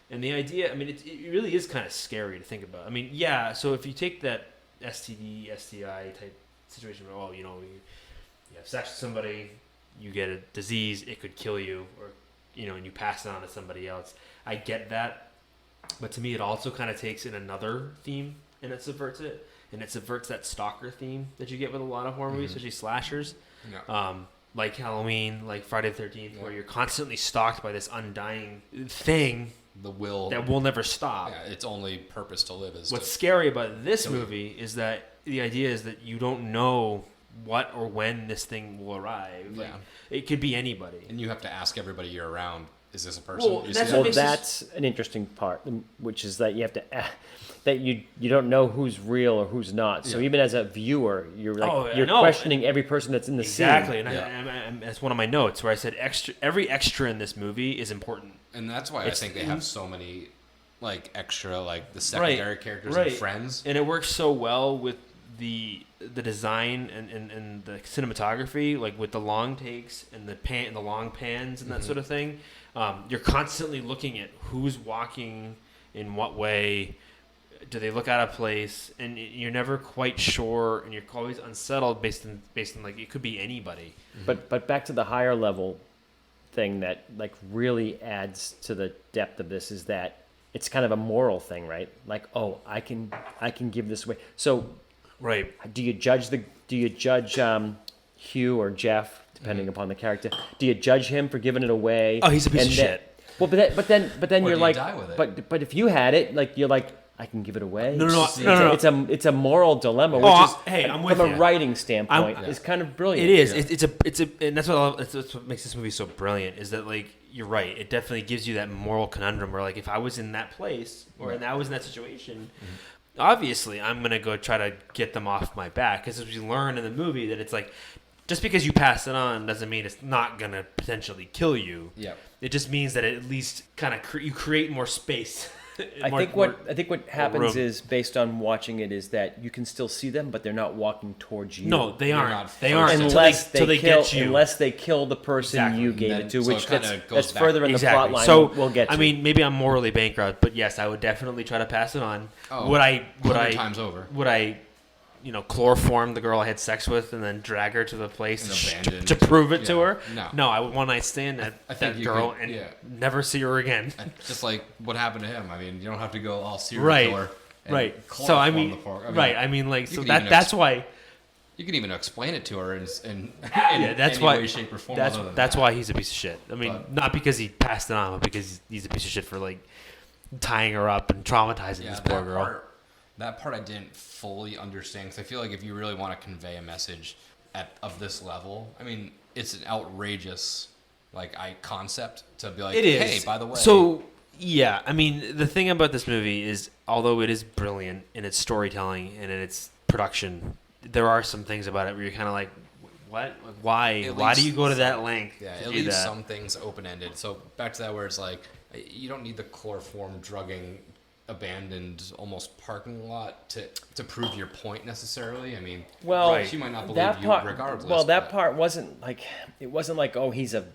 and the idea. I mean, it really is kind of scary to think about. I mean, yeah. So if you take that STD, STI type situation, where you have sex with somebody. You get a disease, it could kill you, or and you pass it on to somebody else. I get that, but to me, it also kind of takes in another theme and it subverts it, and it subverts that stalker theme that you get with a lot of horror movies, especially slashers, like Halloween, like Friday the 13th, where you're constantly stalked by this undying thing, that will never stop. Yeah, its only purpose to live is. What's scary about this movie is that the idea is that you don't know what or when this thing will arrive. Like, it could be anybody. And you have to ask everybody you're around, is this a person? That's an interesting part, which is that you have to that you don't know who's real or who's not. So even as a viewer, you're like you're questioning every person that's in the scene. Exactly. And that's one of my notes where I said every extra in this movie is important. And that's why I think they have so many like extra like the secondary characters and friends. And it works so well with the design and the cinematography, like with the long takes and the long pans and that sort of thing. You're constantly looking at who's walking in what way. Do they look out of place? And you're never quite sure, and you're always unsettled based on like it could be anybody. But back to the higher level thing that like really adds to the depth of this is that it's kind of a moral thing, right? Like, oh, I can give this away. So. Right. Do you judge Hugh or Jeff, depending upon the character? Do you judge him for giving it away? Oh, he's a piece of shit. Well, but then you're like, die with it? but if you had it, like you're like, I can give it away. No. It's a moral dilemma, which is I'm with from you. A writing standpoint is kind of brilliant. It is. Yeah. It's a and that's what makes this movie so brilliant is that like you're right. It definitely gives you that moral conundrum where like if I was in that place or I was in that situation. Obviously, I'm going to go try to get them off my back because as we learn in the movie that it's like just because you pass it on doesn't mean it's not going to potentially kill you. Yeah. It just means that it at least kind of you create more space. I think what happens is based on watching it is that you can still see them, but they're not walking towards you. No, they aren't. They aren't unless they get you. Unless they kill the person you gave it to, which that's further in the plot line. So we'll get to. I mean, maybe I'm morally bankrupt, but yes, I would definitely try to pass it on. Would I times over? Would I chloroform the girl I had sex with and then drag her to the place to prove it to her? No, I would one night stand that girl and never see her again. Just like what happened to him. I mean, you don't have to go all serial killer. Right. So I mean, that's why. You can even explain it to her in that's any way, shape, or form. That's why he's a piece of shit. I mean, not because he passed it on, but because he's a piece of shit for like tying her up and traumatizing this poor girl. That part I didn't fully understand because I feel like if you really want to convey a message of this level, I mean, it's an outrageous concept to be like, hey, by the way. So yeah, I mean, the thing about this movie is, although it is brilliant in its storytelling and in its production, there are some things about it where you're kind of like, what? Why? Why do you go to that length? Yeah, it leaves some things open-ended. So back to that where it's like, you don't need the chloroform drugging abandoned almost parking lot to prove your point necessarily. I mean, she might not believe you regardless. Well, that part wasn't like oh, he's a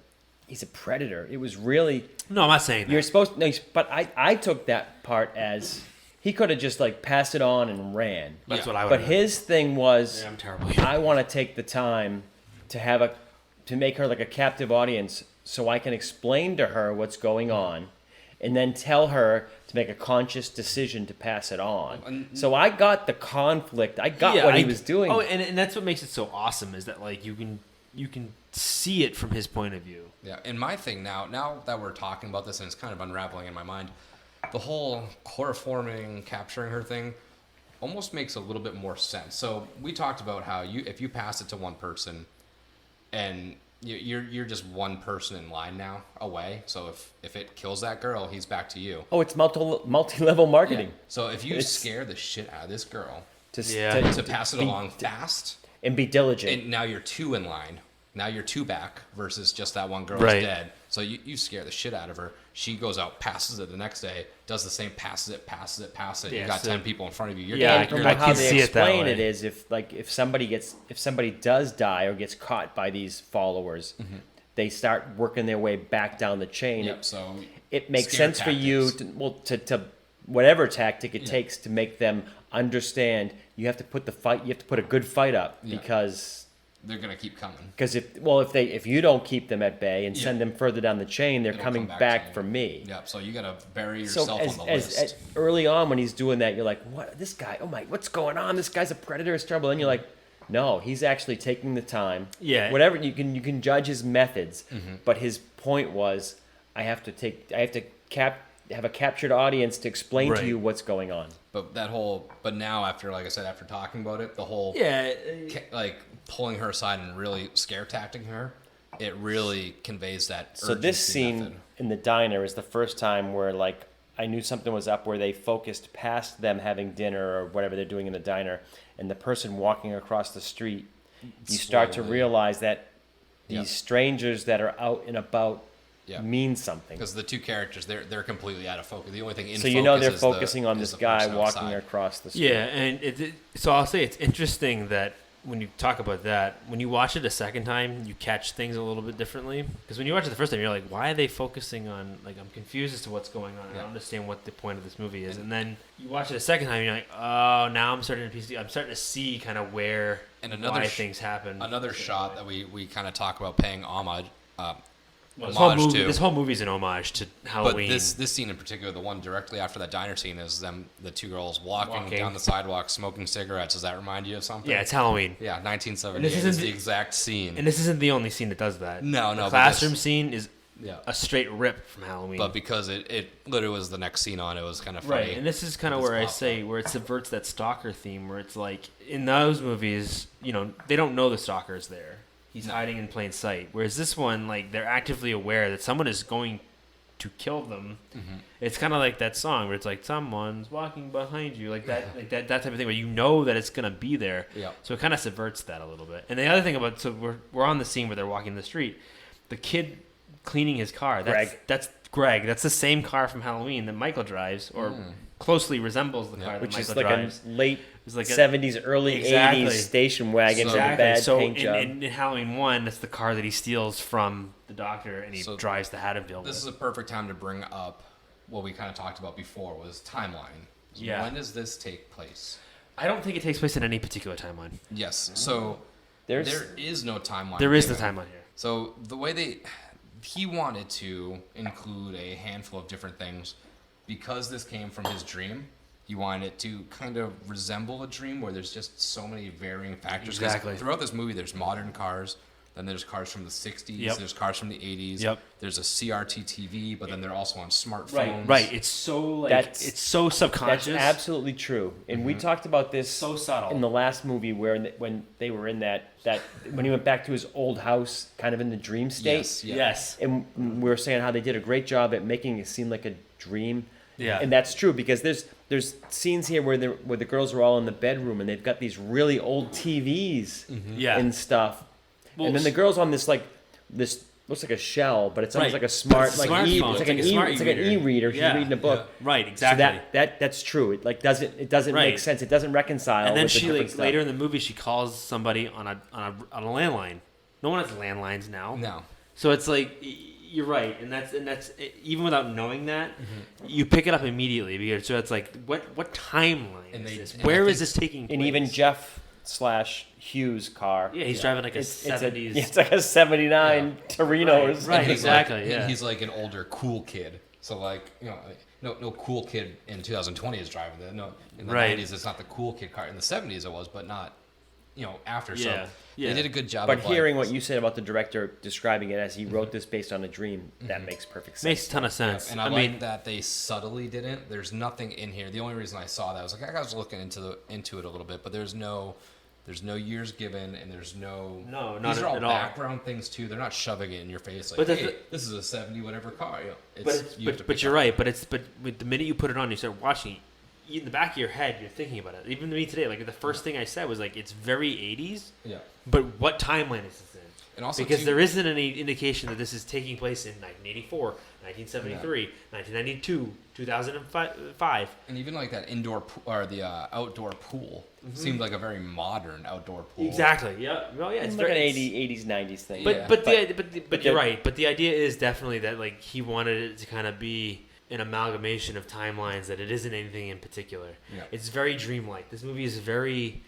Predator. It was really no. I'm not saying that. You're supposed to, but I took that part as he could have just like passed it on and ran. That's what I would. But his thing was, I'm terrible. I want to take the time to make her like a captive audience, so I can explain to her what's going on, and then tell her to make a conscious decision to pass it on. So I got the conflict. I got what he was doing. Oh, and that's what makes it so awesome is that like you can see it from his point of view. Yeah, and my thing now that we're talking about this and it's kind of unraveling in my mind, the whole chloroforming, capturing her thing almost makes a little bit more sense. So we talked about how if you pass it to one person and you're just one person in line now away. So if it kills that girl, he's back to you. Oh, it's multi-level marketing. Yeah. So if you scare the shit out of this girl to pass it along fast and be diligent, and now you're two in line. Now you're two back versus just that one girl is dead. So you scare the shit out of her. She goes out, passes it the next day, does the same, passes it. Yeah, You got 10 people in front of you. You're and dead. how they see it that explain way. it is if somebody does die or gets caught by these followers, they start working their way back down the chain. Yep, so it makes scare sense for you to whatever tactic it Yeah. takes to make them understand you have to put a good fight up because they're gonna keep coming. Because if you don't keep them at bay and send them further down the chain, they're It'll coming come back to for me. Yeah, so you gotta bury So yourself on the list. early on when he's doing that, you're like, "What? This guy? Oh my! What's going on? This guy's a predator. It's terrible." And you're like, "No, he's actually taking the time." Yeah. Whatever you can judge his methods, but his point was, I have to have a captured audience to explain to you what's going on. But now after, like I said, after talking about it, the whole like pulling her aside and really scare tacting her, it really conveys that. So this urgency scene method. in the diner is the first time where like I knew something was up, where they focused past them having dinner or whatever they're doing in the diner, and the person walking across the street. You start to realize that these strangers that are out and about mean something. Because the two characters, they're completely out of focus. The only thing in So focus you know they're is focusing on is this the guy person walking outside. across the street. Yeah, and so I'll say it's interesting that when you talk about that, when you watch it a second time, you catch things a little bit differently. Because when you watch it the first time, you're like, why are they focusing on, like, I'm confused as to what's going on. I don't understand what the point of this movie is. And then you watch it a second time, and you're like, oh, now I'm starting to see kind of where and why things happen. Another shot that we kind of talk about paying homage. This whole movie's an homage to Halloween. But this scene in particular, the one directly after that diner scene, is the two girls walking down the sidewalk smoking cigarettes. Does that remind you of something? Yeah, it's Halloween. Yeah, 1978 is the exact scene. And this isn't the only scene that does that. No. The classroom scene is Yeah. a straight rip from Halloween. But because it literally was the next scene on, it was kind of funny. Right, and this is kind of where I say where it subverts that stalker theme, where it's like in those movies, you know, they don't know the stalker's there. He's hiding in plain sight. Whereas this one, like, they're actively aware that someone is going to kill them. Mm-hmm. It's kind of like that song where it's like someone's walking behind you, like that, like that type of thing, where you know that it's gonna be there. Yeah. So it kind of subverts that a little bit. And the other thing about we're on the scene where they're walking the street, the kid cleaning his car. That's Greg. That's the same car from Halloween that Michael drives, or closely resembles the car that which Michael is like drives. a late It's like 70s, early 80s station wagon with a bad paint job. In Halloween 1, that's the car that he steals from the doctor, and he drives to Haddonfield. This is a perfect time to bring up what we kind of talked about before, was timeline. Yeah. When does this take place? I don't think it takes place in any particular timeline. Yes. So there is no timeline. There is the timeline here. So the way he wanted to include a handful of different things because this came from his dream. He wanted it to kind of resemble a dream where there's just so many varying factors. Exactly. Throughout this movie, there's modern cars. Then there's cars from the 60s. There's cars from the 80s. Yep. There's a CRT TV, but then they're also on smartphones. Right. It's so it's so subconscious. That's absolutely true. And we talked about this so subtle in the last movie when they were in that when he went back to his old house, kind of in the dream state. Yes. And we were saying how they did a great job at making it seem like a dream. Yeah. And that's true, because there's scenes here where the girls are all in the bedroom and they've got these really old TVs and stuff. Well, and then the girl's on this looks like a shell, but it's almost like a smart it's like an e-reader. She's reading a book. Yeah. Right, exactly. So that's true. It doesn't make sense. It doesn't reconcile. And then with she the later in the movie she calls somebody on a landline. No one has landlines now. No. So it's like You're right, and that's even without knowing that, you pick it up immediately because so it's like what timeline is this? Where is this taking place? And even Jeff/Hugh's car. Yeah, he's driving like a 70s. It's like a 79 Torino's. Right, exactly. Like, and he's like an older cool kid. So like, no cool kid in 2020 is driving that. No, in the 90s it's not the cool kid car. In the 70s it was, but not, after. Yeah. So they did a good job. But hearing what you said about the director describing it as he wrote this based on a dream, that makes perfect sense. Makes a ton of sense. Yeah, and I like that they subtly didn't. There's nothing in here. The only reason I saw that was like I was looking into it a little bit, but there's no years given, and there's no. Not these are all at all. background things too. They're not shoving it in your face like, hey, this is a 70 whatever car. But you're right. But the minute you put it on, you start watching it. In the back of your head, you're thinking about it. Even me today, like the first thing I said was like it's very 80s. Yeah. But what timeline is this in? And also because there isn't any indication that this is taking place in 1984, 1973, 1992, 2005. And even like that indoor or the outdoor pool seemed like a very modern outdoor pool. Exactly. Yeah. Well, yeah. It's like very an 80s, 90s thing. But you're right. But the idea is definitely that like he wanted it to kind of be an amalgamation of timelines, that it isn't anything in particular. Yeah. It's very dreamlike. This movie is very,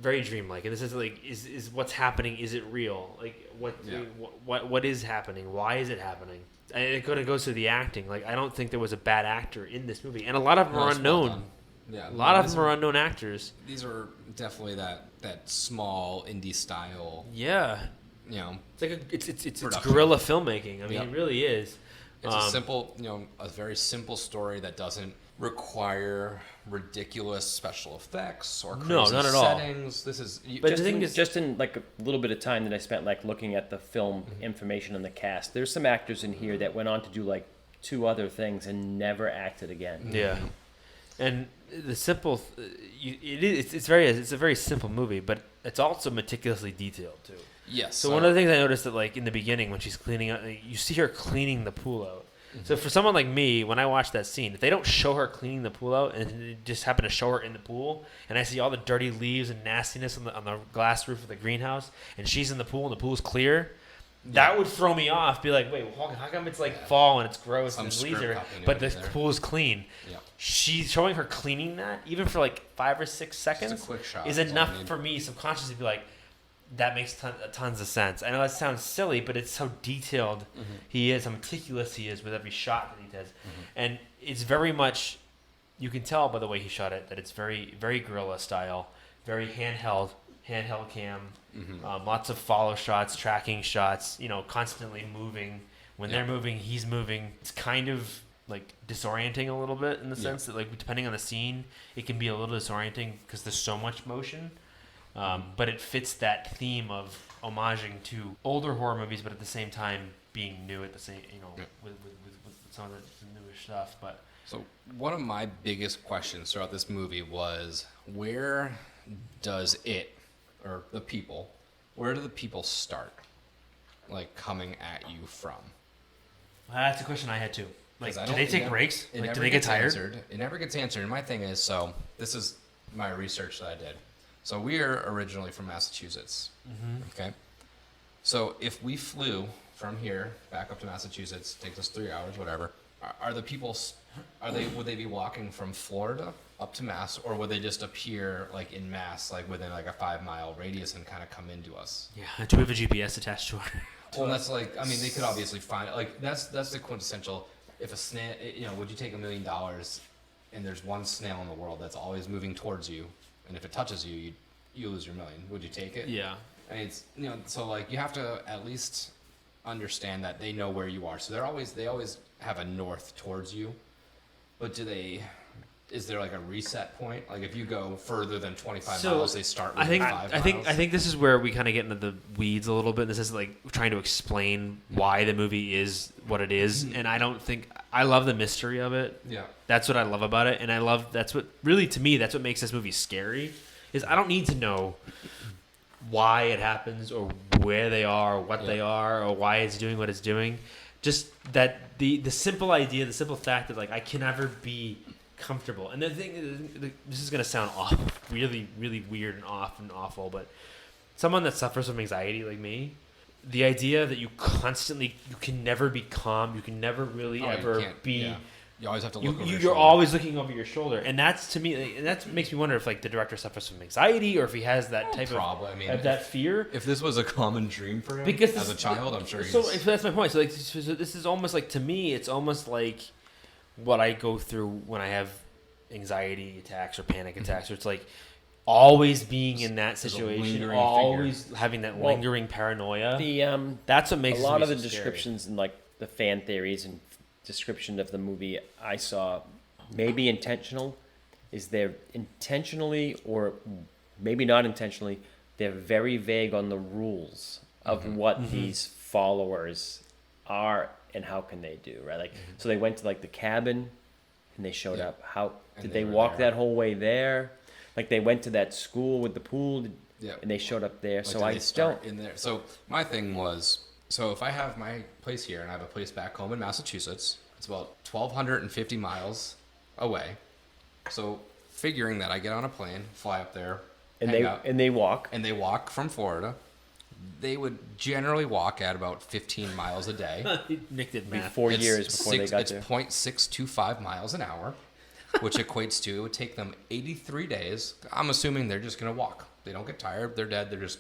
very dreamlike, and this is like is what's happening? Is it real? Like what is happening? Why is it happening? And it kind of goes to the acting. Like I don't think there was a bad actor in this movie, and a lot of them are unknown. Well, yeah, a lot of them are unknown actors. These are definitely that small indie style. Yeah. It's like it's guerrilla filmmaking. I mean, it really is. It's a simple, a very simple story that doesn't require ridiculous special effects or crazy not at settings. all. This is, but the thing is, just in like a little bit of time that I spent like looking at the film information on the cast, there's some actors in here that went on to do like 2 other things and never acted again. Yeah, and the simple, it's a very simple movie, but it's also meticulously detailed too. Yes. So one of the things I noticed that like in the beginning when she's cleaning up, you see her cleaning the pool out. So for someone like me, when I watch that scene, if they don't show her cleaning the pool out and they just happen to show her in the pool, and I see all the dirty leaves and nastiness on the glass roof of the greenhouse, and she's in the pool and the pool's clear, that would throw me off. Be like, wait, how come it's like fall and it's gross and leaves are, but the pool is clean? Yeah. She's showing her cleaning that even for like 5 or 6 seconds. Just a quick shot is enough for me subconsciously to be like, that makes tons of sense. I know that sounds silly, but it's how detailed he is, how meticulous he is with every shot that he does. And it's very much, you can tell by the way he shot it, that it's very, very guerrilla style, very handheld cam, lots of follow shots, tracking shots, constantly moving. When they're moving, he's moving. It's kind of like disorienting a little bit in the sense that like depending on the scene, it can be a little disorienting because there's so much motion. But it fits that theme of homaging to older horror movies, but at the same time being new at the same, with some of the newer stuff. But so one of my biggest questions throughout this movie was, where does it, or the people, where do the people start, like coming at you from? That's a question I had too. Like, do they take breaks? Like, do they get tired? It never gets answered. And my thing is, so this is my research that I did. So we are originally from Massachusetts. Okay. So if we flew from here back up to Massachusetts, takes us 3 hours, whatever. Are the people? Would they be walking from Florida up to Mass, or would they just appear like in Mass, like within like a 5-mile radius, and kind of come into us? Yeah. Do we have a GPS attached to our? Well, that's like. I mean, they could obviously find it. Like that's the quintessential. If a snail, would you take $1 million, and there's one snail in the world that's always moving towards you? And if it touches you, you lose your $1 million. Would you take it? Yeah. I mean, it's so like you have to at least understand that they know where you are. So they always have a north towards you. But is there like a reset point? Like if you go further than 25 miles, they start with 5 miles? I think this is where we kind of get into the weeds a little bit. This is like trying to explain why the movie is what it is. And I love the mystery of it. Yeah. That's what I love about it. And that's what makes this movie scary, is I don't need to know why it happens or where they are or what they are or why it's doing what it's doing. Just that the simple idea, the simple fact that like I can never be comfortable. And the thing is, this is going to sound really, really weird and off and awful, but someone that suffers from anxiety like me, the idea that you can never be calm, you can never really ever be. Yeah. You always have to look over your you're shoulder. always looking over your shoulder, and that's to me. And that makes me wonder if like the director suffers from anxiety, or if he has that type of that fear. If this was a common dream for him because as a child, I'm sure. So that's my point. So like, this is almost like, to me, it's almost like what I go through when I have anxiety attacks or panic attacks. Or it's like always being in that situation, always having that lingering paranoia. That's what makes a lot of the scary. descriptions and like the fan theories and description of the movie I saw, maybe intentional, is they're intentionally or maybe not intentionally, they're very vague on the rules of what these followers are and how can they do, right? Like, so they went to like the cabin and they showed up. How did they walk that whole way there? Like they went to that school with the pool and they showed up there. Like, so I don't in there. So my thing was, so if I have my place here and I have a place back home in Massachusetts, it's about 1,250 miles away. So figuring that I get on a plane, fly up there, and they walk from Florida. They would generally walk at about 15 miles a day. Nick did math. 4 years before they got there. It's 0.625 miles an hour, which equates to, it would take them 83 days. I'm assuming they're just going to walk. They don't get tired. They're dead. They're just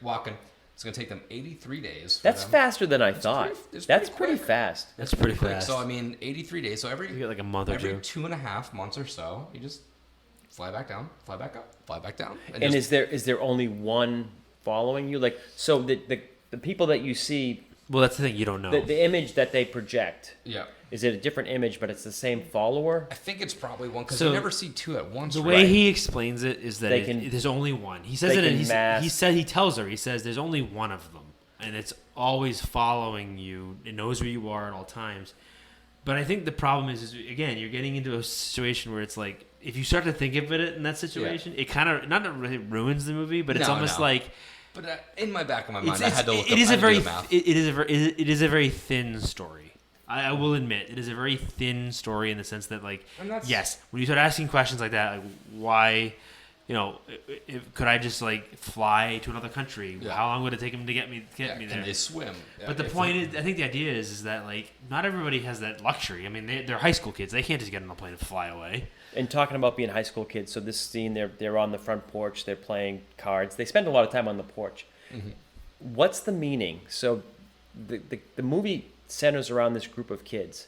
walking. It's going to take them 83 days. That's faster than I thought. That's pretty fast. That's pretty fast. So, I mean, 83 days. So you get like a month or two. Every 2.5 months or so, you just fly back down, fly back up, fly back down. And is there only one following you? Like, so the people that you see... Well, that's the thing. You don't know. The image that they project. Yeah. Is it a different image, but it's the same follower? I think it's probably one, because you never see two at once. The way he explains it is that there's only one. He says he tells her, he says there's only one of them, and it's always following you. It knows where you are at all times. But I think the problem is again, you're getting into a situation where it's like, if you start to think of it in that situation, it kind of not really ruins the movie, but it's almost like. But in my back of my mind, I had to look up. It is a very thin story. I will admit, it is a very thin story in the sense that, like, yes, when you start asking questions like that, like, why, could I just, like, fly to another country? Yeah. How long would it take him to get me there? Can they swim? Yeah, but the point is, I think the idea is that, like, not everybody has that luxury. I mean, they're high school kids. They can't just get on a plane and fly away. And talking about being high school kids, so this scene, they're on the front porch, they're playing cards. They spend a lot of time on the porch. Mm-hmm. What's the meaning? So the movie centers around this group of kids,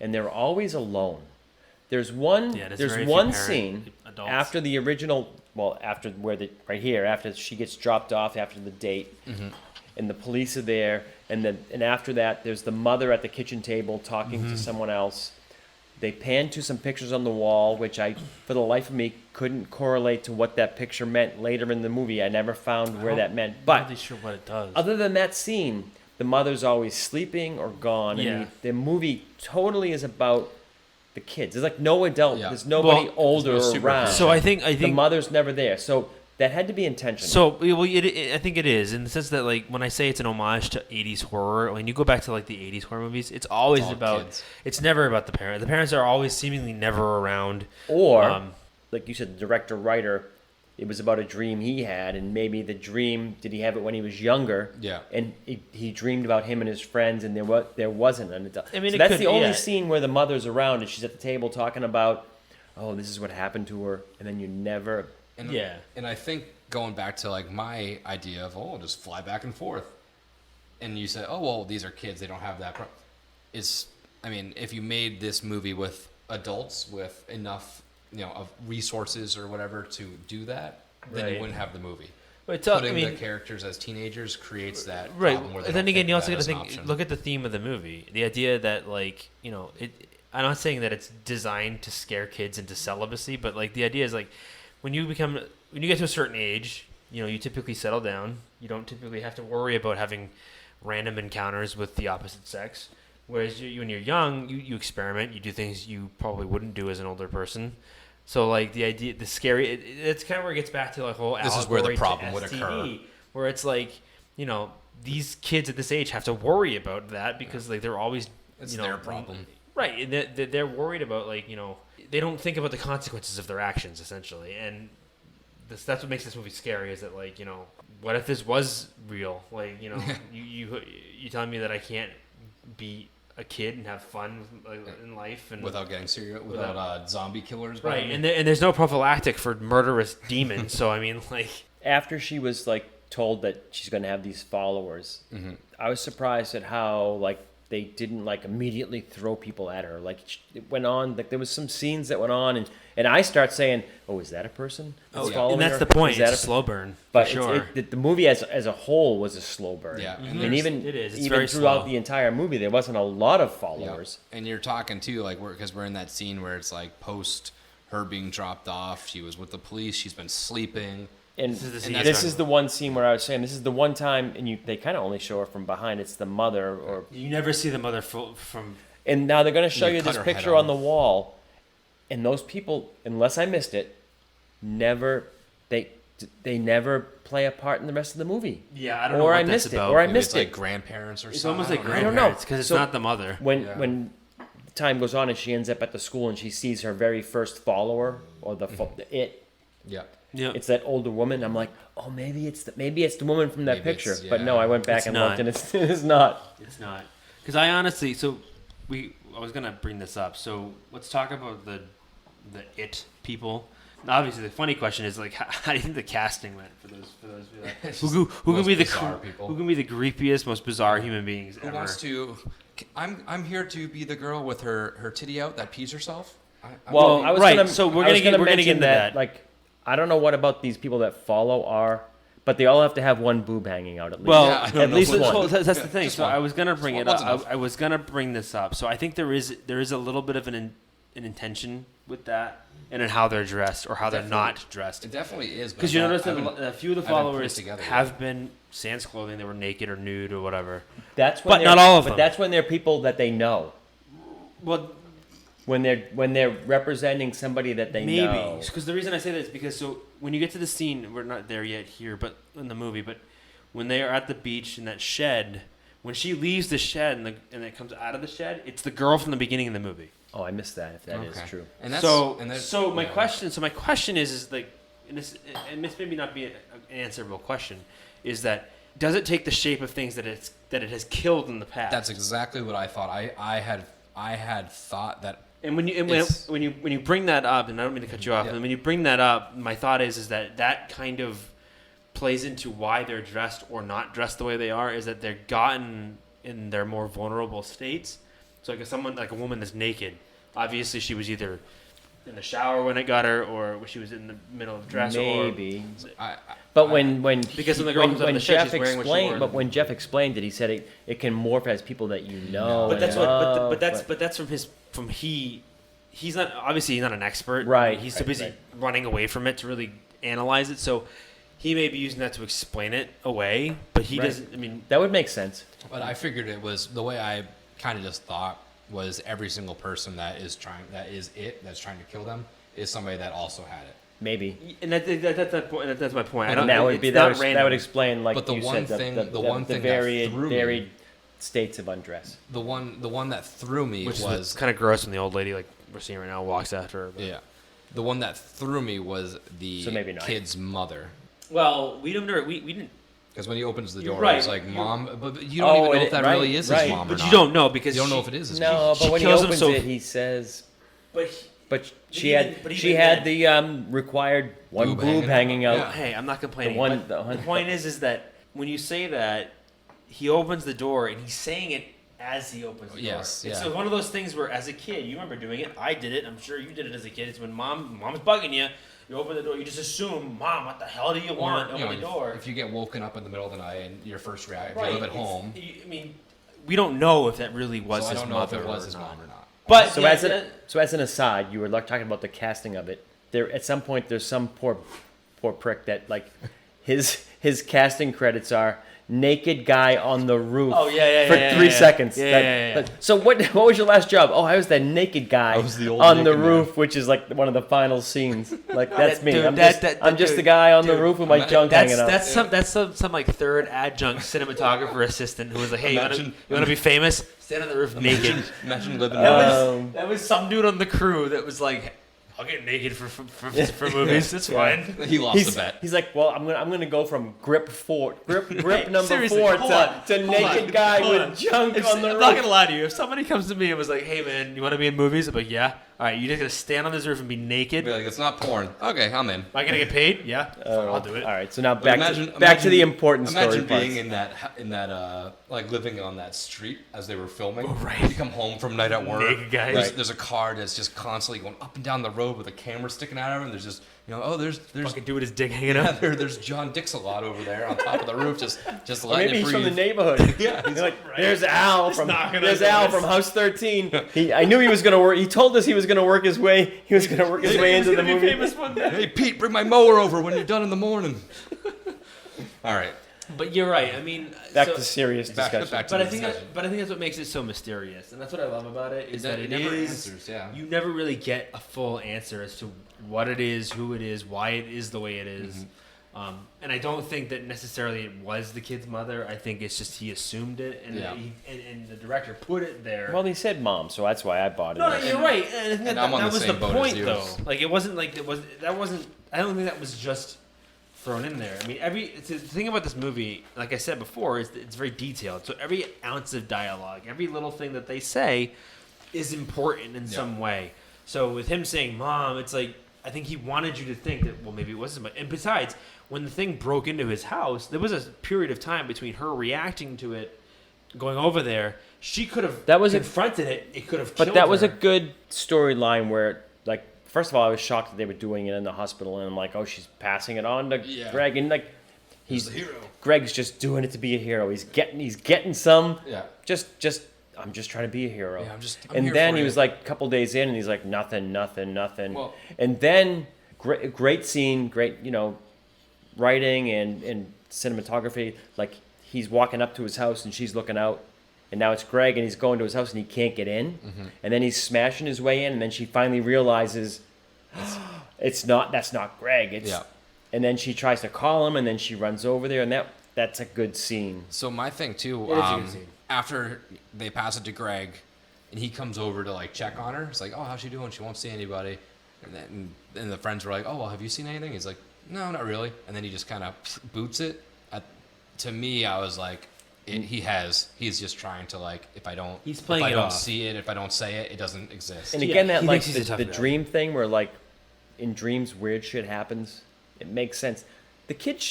and they're always alone. There's one scene after the original, after after she gets dropped off after the date, and the police are there, and after that, there's the mother at the kitchen table talking to someone else. They pan to some pictures on the wall, which I, for the life of me, couldn't correlate to what that picture meant later in the movie. I never found where that meant. But I'm not really sure what it does. Other than that scene, the mother's always sleeping or gone. Yeah. And the movie totally is about the kids. There's like no adult. Yeah. There's nobody older around. So I think the mother's never there. So that had to be intentional. So I think it is, in the sense that, like, when I say it's an homage to 80s horror, when you go back to like the 80s horror movies, it's always about kids. It's never about the parents. The parents are always seemingly never around. Or like you said, the director writer, it was about a dream he had, and maybe the dream, did he have it when he was younger? Yeah. And he dreamed about him and his friends, and there wasn't an adult. I mean, so that's the only scene where the mother's around and she's at the table talking about, oh, this is what happened to her, and then you never. And I think going back to like my idea of just fly back and forth, and you said, oh well, these are kids, they don't have that. If you made this movie with adults with enough of resources or whatever to do that, then you wouldn't have the movie. But putting the characters as teenagers creates that problem where they then again, you also got to think. Look at the theme of the movie. The idea that, like, I'm not saying that it's designed to scare kids into celibacy, but like the idea is like when you get to a certain age, you typically settle down. You don't typically have to worry about having random encounters with the opposite sex. Whereas when you're young, you experiment. You do things you probably wouldn't do as an older person. So, like, the idea, the scary, it's kind of where it gets back to, like, whole allegory. This is where the problem would occur. Where it's like, these kids at this age have to worry about that because, like, they're always, it's their problem. Right. They're worried about, like, they don't think about the consequences of their actions, essentially. And that's what makes this movie scary, is that, like, what if this was real? Like, you know, you telling me that I can't be a kid and have fun in life and without getting serious, without zombie killers, right? And there's no prophylactic for murderous demons. So I mean, like, after she was like told that she's going to have these followers, I was surprised at how like they didn't like immediately throw people at her. Like it went on, like there was some scenes that went on, and I start saying, "Oh, is that a person?" And that's the point. It's a slow burn. But for sure. The movie as a whole was a slow burn. Yeah, and even it is. It's even very throughout slow. the entire movie, there wasn't a lot of followers. Yeah. And you're talking too, like because we're in that scene where it's like post her being dropped off. She was with the police. She's been sleeping. And this is the one scene where I was saying this is the one time, and they kind of only show her from behind. It's the mother, or you never see the mother from. And now they're going to show you this picture on the wall, and those people, unless I missed it, never play a part in the rest of the movie. Yeah, I don't know what that's about. Or I Maybe missed it's it. like grandparents or it's something. It's almost like I don't know. grandparents because it's not the mother. When time goes on and she ends up at the school and she sees her very first follower or Yeah. Yeah. It's that older woman. I'm like, oh, maybe it's the woman from that picture. But no, I went back It's and not. looked, and it's not. It's not. Because I honestly, I was gonna bring this up. So let's talk about the it people. Obviously, the funny question is like, how do you think the casting went for those? Who can be who can be the creepiest, most bizarre human beings Who ever? wants to? I'm here to be the girl with her titty out that pees herself. Well, I was right. Gonna, So we're I was gonna get mention into that. Like, I don't know what about these people that follow are, but they all have to have one boob hanging out at least. Well, Yeah, at least one. Well, that's the thing. So one. I was gonna bring it One's up. enough. I was gonna bring this up. So I think there is a little bit of an intention with that, and in how they're dressed or how they're not dressed. It definitely is. Because you notice that a few of the followers together have been sans clothing. They were naked or nude or whatever. That's when But not all of them. But that's when they're people that they know. Well, When they're representing somebody that they know. maybe. Because the reason I say that is because so when you get to the scene, we're not there yet here, but in the movie, but when they are at the beach in that shed, when she leaves the shed and it comes out of the shed, it's the girl from the beginning of the movie. Oh, I missed that. If that is true. And My question is like, and this maybe not be an answerable question, is that does it take the shape of things that it has killed in the past? That's exactly what I thought. I had thought that. And when you bring that up, and I don't mean to cut you off, and when you bring that up, my thought is that kind of plays into why they're dressed or not dressed the way they are, is that they're gotten in their more vulnerable states. So like a woman that's naked, obviously she was either in the shower when it got her, or she was in the middle of the dress. Maybe. But when because when the girl comes out of the shed, she's wearing what she wore. But when Jeff explained it, he said it can morph as people that you know. But that's from he's not obviously he's not an expert. Right. He's too busy running away from it to really analyze it. So he may be using that to explain it away, but he doesn't. I mean, that would make sense. But I figured it was the way I kind of just thought was every single person that's trying to kill them is somebody that also had it. Maybe. And that's my point. That would explain, like but the you one said, thing, the varied states of undress. The one that threw me was kind of gross when the old lady like we're seeing right now walks after her. Yeah, the one that threw me was the kid's mother. Well, we didn't. Because when he opens the door, right. It's like mom, but you don't even know if that really is his mom or but not. You don't know because you don't know if it is his mom. mom. But when he opens it, he says. But she had the required one boob hanging out. Yeah. Hey, I'm not complaining. The point is that when you say that, he opens the door and he's saying it as he opens the door. Yes, yeah. It's one of those things where, as a kid, you remember doing it. I did it. I'm sure you did it as a kid. It's when mom's bugging you. You open the door. You just assume, Mom, what the hell do you want? Open the door. If you get woken up in the middle of the night and your first reaction, if you live at home. I mean, we don't know if that really was his mother. I don't know if it was his mom or not. But so as an aside, you were talking about the casting of it. There at some point there's some poor prick that like his casting credits are naked guy on the roof for 3 seconds. So what was your last job? Oh, I was that naked guy on the roof, which is like one of the final scenes. Like that's me. Dude, I'm just the guy on the roof with my junk hanging out. That's some like third adjunct cinematographer assistant who was like, hey, you want to be famous? Stand on the roof naked. Imagine living that was some dude on the crew that was like I'll get naked for movies. It's fine. He lost the bet. He's like, well, I'm gonna go from grip number Seriously, 4 hold to naked guy with junk on the I'm roof. not gonna lie to you. If somebody comes to me and was like, "Hey man, you want to be in movies?" I'm like, "Yeah." All right, you just gonna stand on this roof and be naked? Be like, it's not porn. Okay, I'm in. Am I gonna get paid? Yeah, I'll do it. All right, so now back to Imagine the important story Imagine parts. being in that like living on that street as they were filming. Oh, right. You come home from night at work. Naked guys. There's a car that's just constantly going up and down the road with a camera sticking out of him. And there's just there's Fucking do with his dick hanging out. there's John Dix-a-lot over there on top of the roof, just Or letting maybe it he's breathe. from the neighborhood. Yeah, he's like, right. there's Al from knocking on there's Al doors. from House 13. I knew he was gonna work. He told us he was gonna work his way. He was gonna work his way into the movie. Famous one day. Hey Pete, bring my mower over when you're done in the morning. All right. But you're right. I mean, Back to serious Back discussion. to But the I think discussion. that's what makes it so mysterious, and that's what I love about it is that It it never is. answers, yeah. You never really get a full answer as to what it is, who it is, why it is the way it is. Mm-hmm. And I don't think that necessarily it was the kid's mother. I think it's just he assumed it, and Yeah. and the director put it there. Well, he said mom, so that's why I bought it. No, you're right. And I think And that, I'm on that the was same the boat as point, you. though. Like it wasn't like it was. That wasn't. I don't think that was just thrown in there. I mean, the thing about this movie, like I said before, is that it's very detailed. So every ounce of dialogue, every little thing that they say, is important in some way. So with him saying "mom," it's like I think he wanted you to think that maybe it wasn't. And besides, when the thing broke into his house, there was a period of time between her reacting to it, going over there. She could have confronted it. It could have. But that was her. a good storyline where, like, first of all, I was shocked that they were doing it in the hospital, and I'm like, oh, she's passing it on to Greg, and like, He's the hero. Greg's just doing it to be a hero. He's getting some. Yeah. I'm just trying to be a hero. Yeah, I'm and here then for he you. was like a couple days in, and he's like, nothing. Well- And then great scene, great writing and cinematography. Like he's walking up to his house, and she's looking out. And now it's Greg, and he's going to his house, and he can't get in. Mm-hmm. And then he's smashing his way in, and then she finally realizes that's not Greg. And then she tries to call him, and then she runs over there, and that's a good scene. So my thing too, It is a good scene. after they pass it to Greg, and he comes over to like check on her. It's like, oh, how's she doing? She won't see anybody. And the friends were like, oh, well, have you seen anything? He's like, no, not really. And then he just kind of boots it. To me, I was like, he's just trying to like, if I don't see it, if I don't say it, it doesn't exist. And again, that he like thinks he's a tough the guy. dream thing, where like in dreams weird shit happens. It makes sense. The kid,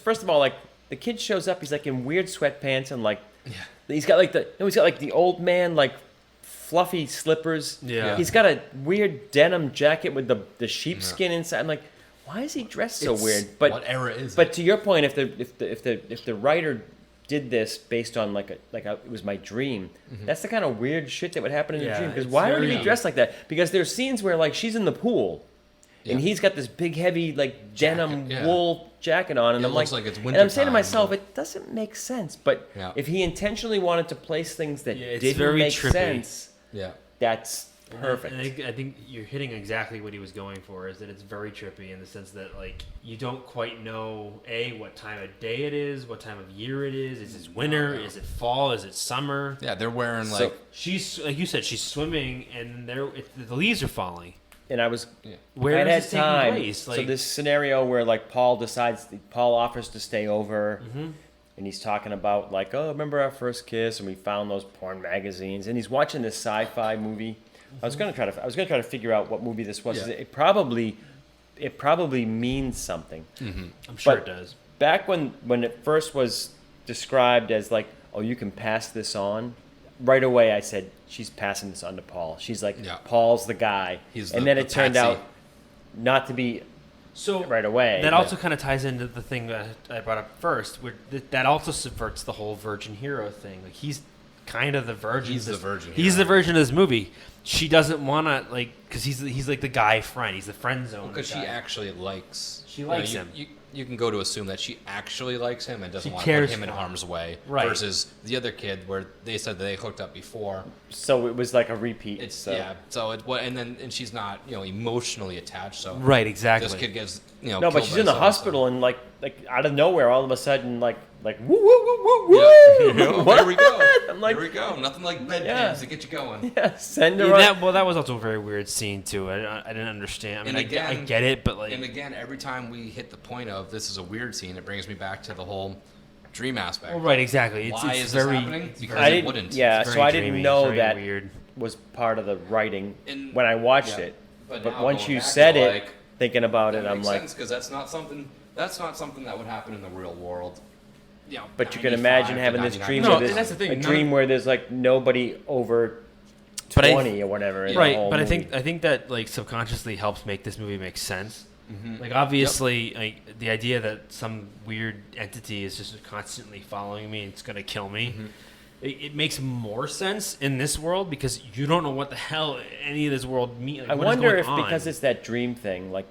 first of all, like the kid shows up. He's like in weird sweatpants and like he's got like the old man like fluffy slippers. Yeah. He's got a weird denim jacket with the sheepskin inside. I'm like, why is he dressed so weird? But what era is But it? to your point, if the writer did this based on it was my dream, that's the kind of weird shit that would happen in a Yeah, dream. Because it's why would he very- be dressed like that? Because there's scenes where like she's in the pool. And Yeah. he's got this big, heavy, like denim yeah. wool jacket on, and It I'm looks like, like it's and I'm saying to wintertime, myself, but- it doesn't make sense. But Yeah. if he intentionally wanted to place things that Yeah, it's didn't very make trippy. sense, Yeah. that's perfect. And I think you're hitting exactly what he was going for. Is that it's very trippy in the sense that like you don't quite know what time of day it is, what time of year it is. Is it winter? Is it fall? Is it summer? Yeah, they're wearing So- like She's like you said, she's swimming and the leaves are falling. And I was, Where I is had this taking time. place? So Like- this scenario where like Paul offers to stay over, and he's talking about like, oh, remember our first kiss, and we found those porn magazines, and he's watching this sci-fi movie. I was gonna try to figure out what movie this was. Yeah. It probably means something. I'm sure But- it does. Back when it first was described as like, oh, you can pass this on, right away I said, she's passing this on to Paul. She's like, Yeah. Paul's the guy. He's and the- then the it turned patsy. out not to be So right away. that but- also kind of ties into the thing that I brought up first, where that also subverts the whole virgin hero thing. Like he's kind of the virgin. He's the virgin He's hero. the virgin of this movie. She doesn't want to like because he's like the guy friend. He's the friend zone. because she guy. actually likes. She likes him. You can go to assume that she actually likes him and doesn't She want to put cares him in for him. harm's way. Right. Versus the other kid, where they said that they hooked up before. So it was like a repeat. It's so. yeah. So it and she's not emotionally attached. So Right, exactly. this kid gets No, but killed she's by in the so-and-so. hospital, and like out of nowhere, all of a sudden, like woo woo woo woo woo. Here we go. I'm like, here we go. Nothing like bedpans to get you going. Yeah, send her. That was also a very weird scene too. I didn't understand. I mean, again, I get it, but like, and again, every time we hit the point of this is a weird scene, it brings me back to the whole dream aspect. Well, right, exactly. Why it's is very, this happening? Because it wouldn't. Yeah, so I didn't know that weird. was part of the writing when I watched it. But once you back, said it, like, thinking about it, I'm like, because that's not something that would happen in the real world. Yeah, but you can imagine having this dream, that's the thing. a dream where there's like nobody over 20 or whatever. In right, the whole but movie. I think that like subconsciously helps make this movie make sense. Like obviously, like the idea that some weird entity is just constantly following me and it's gonna kill me. It makes more sense in this world because you don't know what the hell any of this world means. Like, I wonder if because it's that dream thing, like,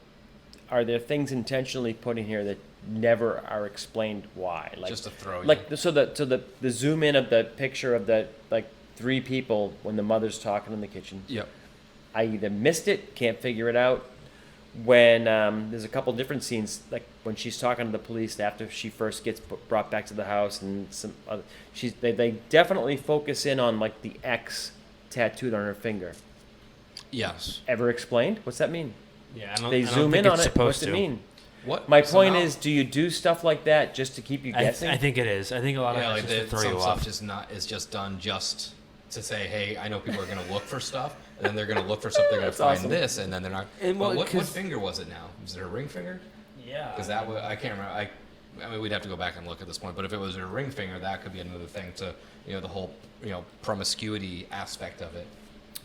are there things intentionally put in here that never are explained why? Like, just to throw you. Like, so the zoom in of the picture of the like 3 people when the mother's talking in the kitchen. Yep. I either missed it, can't figure it out. When there's a couple different scenes, like when she's talking to the police after she first gets brought back to the house, and some other, they definitely focus in on like the X tattooed on her finger. Yes. Ever explained? What's that mean? Yeah, They zoom in on it. What's it mean? What? My point is, do you do stuff like that just to keep you guessing? I think it is. I think a lot of it's just to throw you off. Is just done just to say, hey, I know people are going to look for stuff, and then they're going to look for stuff. They're going to find this, and then they're not. And what finger was it now? Was it her ring finger? Yeah. Because that I can't remember. I mean, we'd have to go back and look at this point. But if it was her ring finger, that could be another thing to the whole promiscuity aspect of it.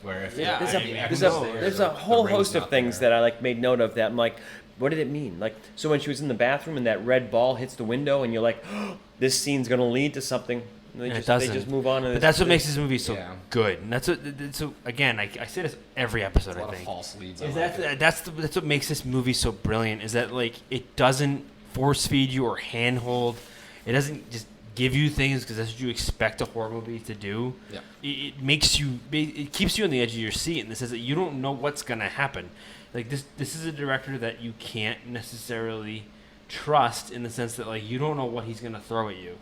Where if there's a whole host of things that I like made note of that I'm like, what did it mean? Like, so when she was in the bathroom and that red ball hits the window and you're like, oh, this scene's gonna lead to something. And they just move on. But that's what makes this movie so good. And that's what. So again, I say this every episode. A lot I think of false leads. That's what makes this movie so brilliant. Is that like it doesn't force feed you or handhold. It doesn't just give you things because that's what you expect a horror movie to do. Yeah. It makes you. It keeps you on the edge of your seat, and it says that you don't know what's gonna happen. Like this is a director that you can't necessarily trust in the sense that like you don't know what he's gonna throw at you.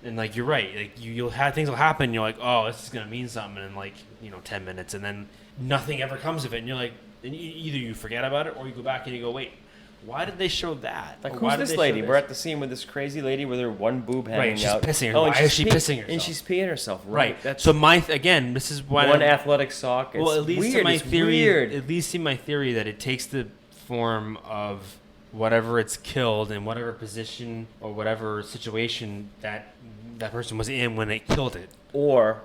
And like you're right, like you'll have things will happen. You're like, oh, this is gonna mean something in like 10 minutes, and then nothing ever comes of it. And you're like, and either you forget about it or you go back and you go, wait, why did they show that? Like, who's this lady? We're at the scene with this crazy lady with her one boob hanging out. Right, she's pissing herself. Why is she pissing herself? And she's peeing herself. Right. That's so again, this is why one athletic sock. It's at least weird. In my it's theory, weird. At least in my theory that it takes the form of whatever it's killed in whatever position or whatever situation that person was in when it killed it. Or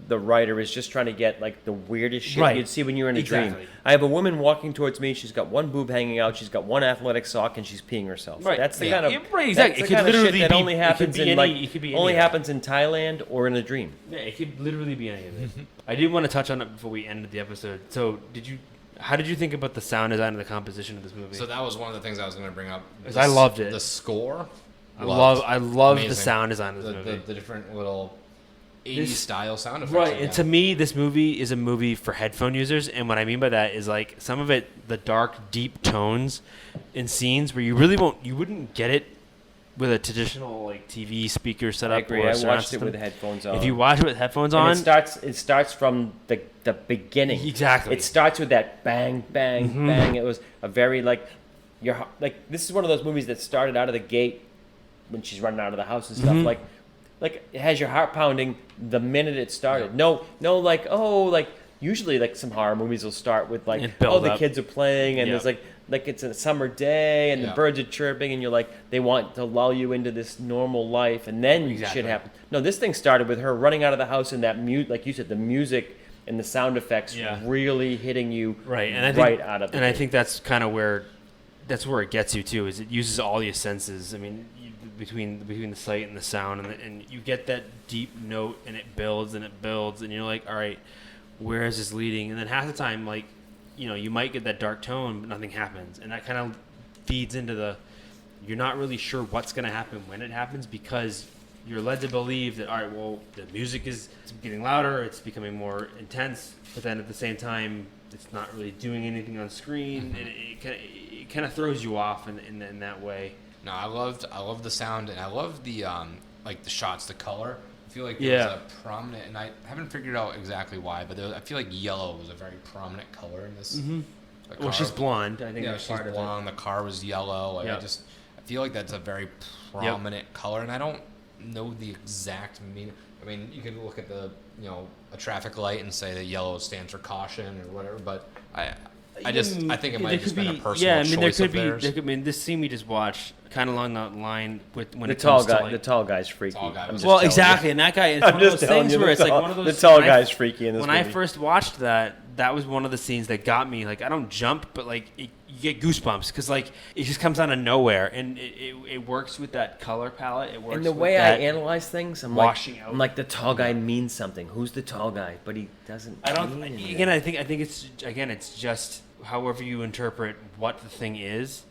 the writer is just trying to get like the weirdest shit you'd see when you're in a dream. I have a woman walking towards me. She's got one boob hanging out. She's got one athletic sock, and she's peeing herself. Right. That's the kind of exactly. That's the it could kind of literally shit that be, only happens in happens in Thailand or in a dream. Yeah, it could literally be any of it. I did want to touch on it before we ended the episode. So how did you think about the sound design and the composition of this movie? So that was one of the things I was going to bring up. I loved it. The score. I love the sound design of this movie. The different little 80s style sound effects. Right, and to me, this movie is a movie for headphone users, and what I mean by that is like some of it, the dark, deep tones in scenes where you wouldn't get it with a traditional like TV speaker setup. I agree. I watched it with headphones on. If you watch it with headphones on, it starts from the beginning. Exactly. It starts with that bang, bang, bang. It was a very like this is one of those movies that started out of the gate when she's running out of the house and stuff like it has your heart pounding the minute it started. No, like usually like some horror movies will start with like the kids are playing and there's like it's a summer day and the birds are chirping and you're like they want to lull you into this normal life and then shit happens. No, this thing started with her running out of the house and that like you said, the music and the sound effects really hitting you out of it. And I think that's kind of where it gets you too. Is it uses all your senses. I mean, between the sight and the sound, and you get that deep note, and it builds, and you're like, all right, where is this leading? And then half the time, like, you might get that dark tone, but nothing happens, and that kind of feeds into you're not really sure what's going to happen when it happens because you're led to believe that, all right, well, the music is getting louder, it's becoming more intense, but then at the same time, it's not really doing anything on screen, and it kind of throws you off in that way. No, I love the sound, and I love the like the shots, the color. I feel like there was a prominent, and I haven't figured out exactly why, but I feel like yellow was a very prominent color in this. Mm-hmm. Well, she's blonde. I think yeah, she's blonde. The car was yellow. Like, I feel like that's a very prominent color, and I don't know the exact meaning. I mean, you can look at a traffic light and say that yellow stands for caution or whatever, but I think it might have just been a personal choice of theirs. This scene we just watched, kind of along that line with when the it comes tall guy, to like, the tall guy's freaky. Exactly, and that guy, it's one of those things where it's like one of those. The tall guy's freaky in this movie. When I first watched that was one of the scenes that got me. Like, I don't jump, but like you get goosebumps because like it just comes out of nowhere, and it works with that color palette. It works. And the way I analyze things, I'm out. like the tall guy means something. Who's the tall guy? But he doesn't. I don't. Again, I think it's just however you interpret what the thing is,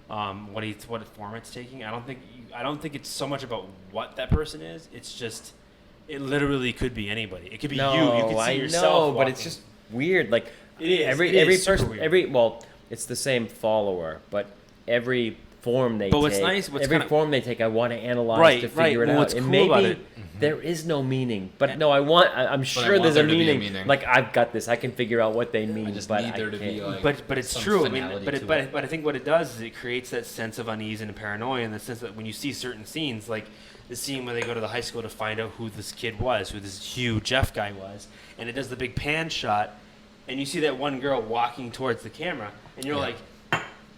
what form it's taking. I don't think it's so much about what that person is. It's just it literally could be anybody. It could be you. You could see yourself. But it's just weird. Like it is. Every person. Weird. It's the same follower, but every form they take. Form they take, I want to analyze to figure it out. What's cool about it? There is no meaning, but I'm sure there's a meaning. Like, I've got this. I can figure out what they mean, but I can't. But it's true. I mean, but I think what it does is it creates that sense of unease and paranoia in the sense that when you see certain scenes, like the scene where they go to the high school to find out who this kid was, who this Hugh Jeff guy was, and it does the big pan shot, and you see that one girl walking towards the camera, and you're like,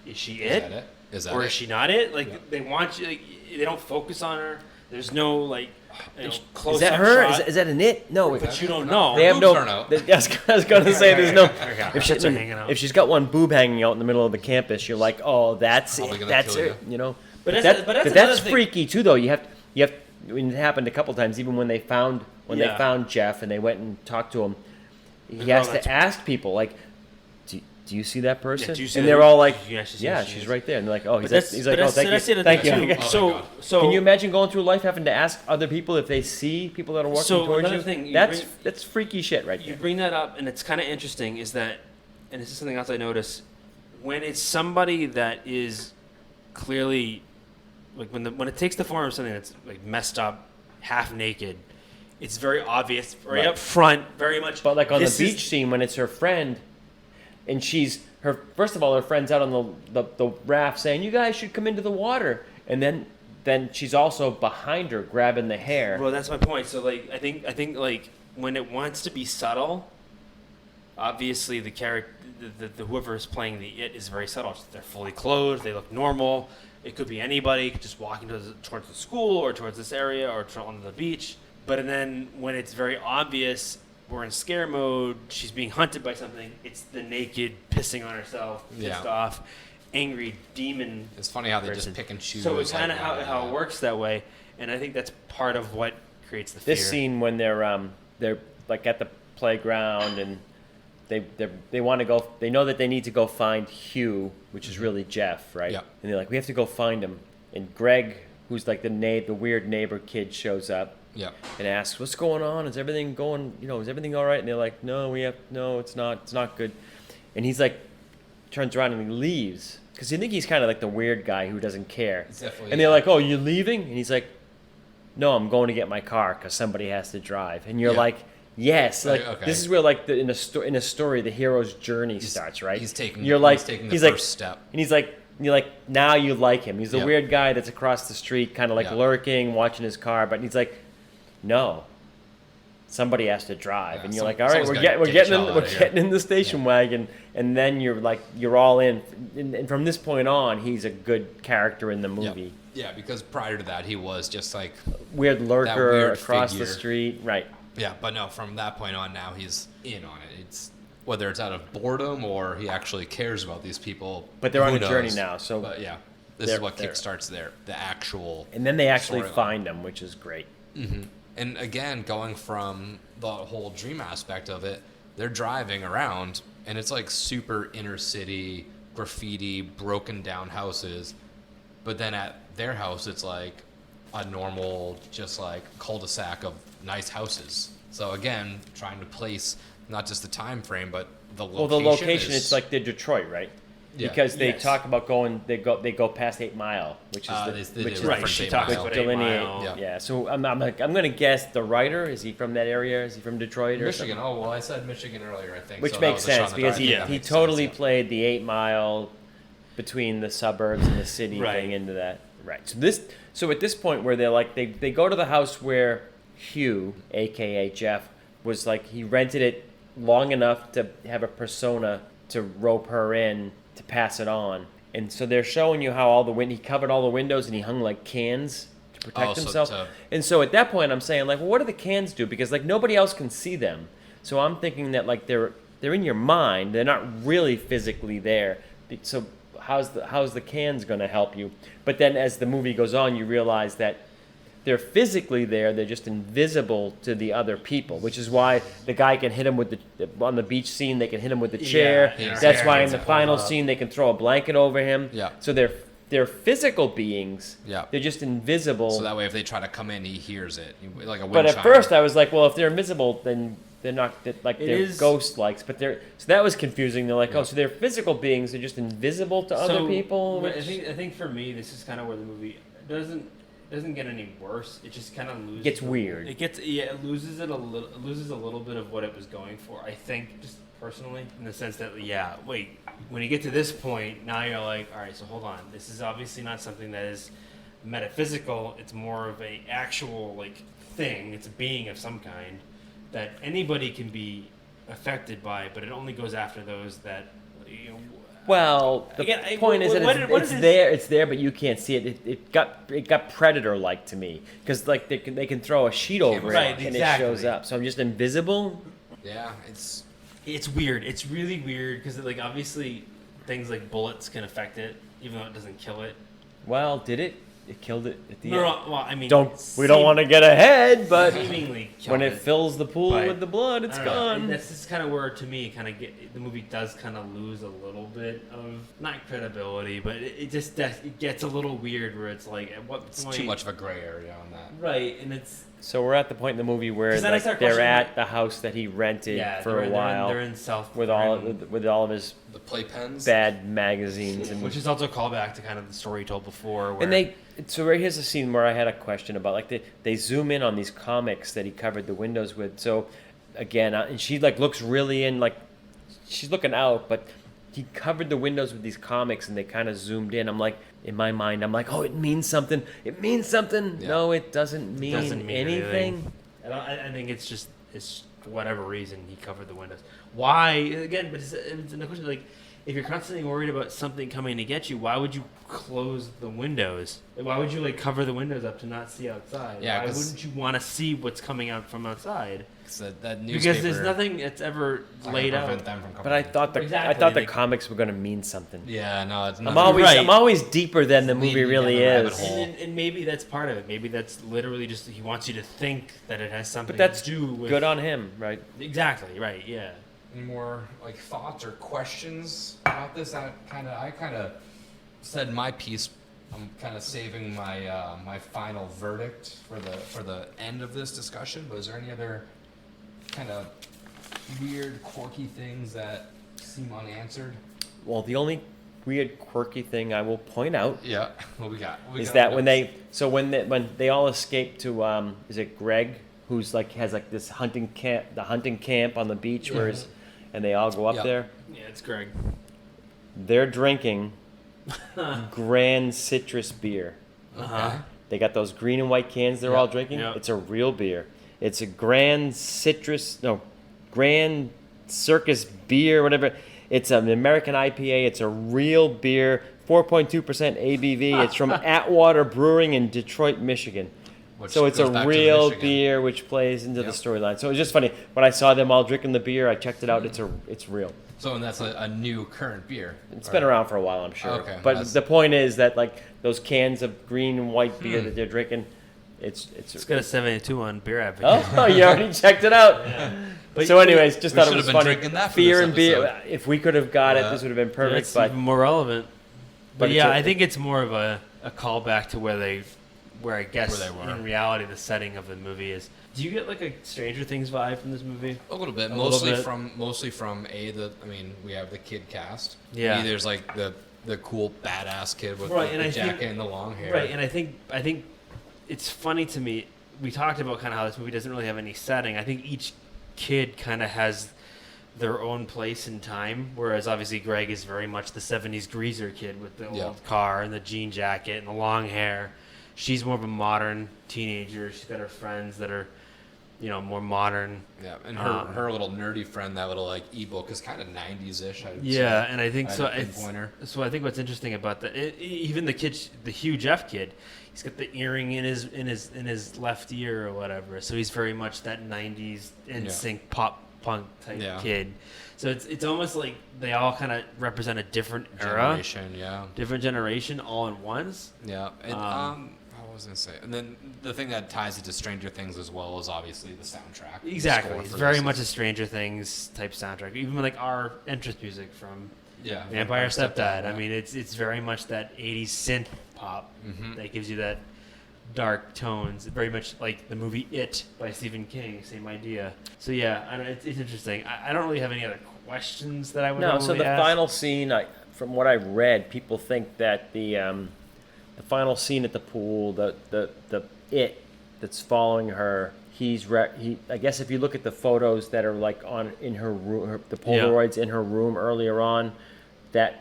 is she it? Is she not it? Like, they want you. Like, they don't focus on her. There's no like. Close is that her? Is that an it? No, but you don't know. They have no. I was going to say there's no. If she's got one boob hanging out in the middle of the campus, you're like, oh, that's it. That's her. You know. But that's freaky too, though. You have. It happened a couple times, even when they found Jeff and they went and talked to him. He has to ask people like, do you see that person? And they're all like, yeah, she's right there. And they're like, oh, he's like, oh, thank you. So can you imagine going through life having to ask other people if they see people that are walking towards you? That's freaky shit right there. You bring that up, and it's kind of interesting is that, and this is something else I notice, when it's somebody that is clearly, like when it takes the form of something that's like messed up, half naked, it's very obvious, right up front, very much. But like on the beach scene when it's her friend, and first of all, her friend's out on the raft saying, you guys should come into the water. And then she's also behind her grabbing the hair. Well, that's my point. So like, I think like when it wants to be subtle, obviously the character, the whoever is playing it is very subtle. They're fully clothed. They look normal. It could be anybody just walking towards the school or towards this area or on the beach. But then when it's very obvious, we're in scare mode, she's being hunted by something, it's the naked, pissing on herself, pissed off, angry demon. It's funny how they just pick and choose. So it's kind of how it works that way, and I think that's part of what creates the fear. This scene when they're like at the playground and they want to go, they know that they need to go find Hugh, which is really Jeff, right? Yeah. And they're like, we have to go find him. And Greg, who's like the weird neighbor kid, shows up. Yeah. And asks, "What's going on? Is everything going? Is everything all right?" And they're like, "No, it's not. It's not good." And he's like, turns around and he leaves because you think he's kind of like the weird guy who doesn't care. And they're like, "Oh, you're leaving?" And he's like, "No, I'm going to get my car because somebody has to drive." And you're like, "Yes." Like okay. This is where like in a story the hero's journey starts, right? He's taking. You're like, he's the first step. And he's like. You're like, now you like him. He's the weird guy that's across the street, kind of like lurking, watching his car. But he's like, no, somebody has to drive. And you're like, all right, we're getting in the station wagon. And then you're like, you're all in. And from this point on, he's a good character in the movie. Yeah, because prior to that, he was just like weird lurker across the street, right? Yeah, but no, from that point on, now he's in on it. It's whether it's out of boredom or he actually cares about these people. But they're on a journey now, so. But yeah, this is what kickstarts the actual. And then they actually find them, which is great. Mm-hmm. And again, going from the whole dream aspect of it, they're driving around, and it's like super inner city, graffiti, broken down houses. But then at their house, it's like a normal, just like cul-de-sac of nice houses. So again, trying to place not just the time frame, but the location. Well, the location, it's like the Detroit, right? because they talk about they go past 8 Mile, which is She talks about 8 Mile. Yeah. So I'm gonna guess the writer, is he from that area? Is he from Detroit or Michigan? something? Oh well, I said Michigan earlier, I think. Which so makes sense because he totally sense, played the 8 Mile between the suburbs and the city thing into that. Right. So at this point where they go to the house where Hugh, aka Jeff, was like, he rented it long enough to have a persona to rope her in to pass it on. And so they're showing you how he covered all the windows and he hung like cans to protect himself. And so at that point I'm saying like, well, what do the cans do? Because like nobody else can see them. So I'm thinking that like they're in your mind. They're not really physically there. So how's the cans going to help you? But then as the movie goes on, you realize that they're physically there. They're just invisible to the other people, which is why the guy can hit him on the beach scene. They can hit him with the chair. That's why in the final scene they can throw a blanket over him. Yeah. So they're physical beings. Yeah. They're just invisible. So that way, if they try to come in, he hears it like a wind But at chime. first I was like, well, if they're invisible, then they're not they're ghost-like. But so that was confusing. They're like, so they're physical beings. They're just invisible to other people. I think for me, this is kind of where the movie doesn't get any worse. It just kind of loses. Gets weird. It loses a little bit of what it was going for. I think just personally, in the sense that wait, when you get to this point, now you're like, all right, so hold on. This is obviously not something that is metaphysical. It's more of a actual like thing. It's a being of some kind that anybody can be affected by, but it only goes after those that. Well, the point is that it's there, but you can't see it. It got Predator-like to me because like they can throw a sheet over it and it shows up. So I'm just invisible. Yeah, it's weird. It's really weird because like obviously things like bullets can affect it, even though it doesn't kill it. Well, did it? It killed it at the end. Well, I mean, we don't want to get ahead, but when it fills the pool with the blood, it's gone. That's just kind of where, to me, the movie does kind of lose a little bit of not credibility, but it gets a little weird where it's like, at what point? It's too much of a gray area on that. Right, and it's. So we're at the point in the movie where they're at the house that he rented for a while. They're in South with all of his the playpens, bad magazines, which is also a callback to kind of the story you told before. So right here's a scene where I had a question about they zoom in on these comics that he covered the windows with. So again, and she like looks really in, like she's looking out, but he covered the windows with these comics and they kind of zoomed in. I'm like, in my mind, I'm like, oh, it means something. It means something. Yeah. No, it doesn't mean anything. I think it's whatever reason he covered the windows. Why? Again, but it's a question like, if you're constantly worried about something coming to get you, why would you close the windows? Why would you like cover the windows up to not see outside? Yeah, why wouldn't you want to see what's coming out from outside? That because there's nothing that's ever laid out. But I thought the comics were going to mean something. Yeah, no, it's not. I'm always deeper than the movie really is. And maybe that's part of it. Maybe that's literally just he wants you to think that it has something to do with. Good on him, right? Exactly. Right. Yeah. Any more like thoughts or questions about this? I kind of said my piece. I'm kind of saving my my final verdict for the end of this discussion. But is there any other kind of weird, quirky things that seem unanswered? Well, the only weird, quirky thing I will point out. Yeah, what we got? Is that when they all escape to is it Greg, who's like has like this hunting camp on the beach and they all go up there. Yeah, it's Greg. They're drinking Grand Citrus beer. Uh-huh. They got those green and white cans they're all drinking. Yep. It's a real beer. It's a Grand Circus beer, whatever. It's an American IPA. It's a real beer, 4.2% ABV. It's from Atwater Brewing in Detroit, Michigan. So it's a real beer, which plays into the storyline. So it was just funny when I saw them all drinking the beer. I checked it out. It's real. So and that's a new current beer. It's been around for a while, I'm sure. Okay, but the point is that like those cans of green and white beer that they're drinking, it's got a 72 on Beer Advocate. Oh, you already checked it out. Yeah. So, anyways, just thought it was funny. Fear and beer. If we could have got it, this would have been perfect. But even more relevant. But yeah, I think it's more of a callback to where they where I guess Where they were. in reality the setting of the movie is. Do you get like a Stranger Things vibe from this movie? A little bit, A mostly little bit. from we have the kid cast. Yeah. There's like the cool badass kid with Right, the and I jacket think- and the long hair. Right, and I think it's funny to me. We talked about kind of how this movie doesn't really have any setting. I think each kid kind of has their own place in time, whereas obviously Greg is very much the 70s greaser kid with the old car and the jean jacket and the long hair. She's more of a modern teenager. She's got her friends that are, more modern. Yeah, and her little nerdy friend, that little like ebook is kind of 90s-ish. Yeah, and I think so. Pinpointer. So I think what's interesting about even the kid, the Hugh Jeff kid, he's got the earring in his left ear or whatever. So he's very much that 90s NSYNC pop punk type kid. So it's almost like they all kind of represent a different era, different generation all in once. Yeah, and what was I gonna say? And then the thing that ties it to Stranger Things as well is obviously the soundtrack. Exactly, it's very much a Stranger Things type soundtrack. Even like our entrance music from Vampire Stepdad. Yeah. I mean, it's very much that 80s synth pop that gives you that dark tones. Very much like the movie It by Stephen King. Same idea. So yeah, I don't, it's interesting. I don't really have any other questions that I would. No, so the ask. final scene, from what I read, people think that the final scene at the pool, the it that's following her. I guess if you look at the photos that are like in her room, the Polaroids in her room earlier on, that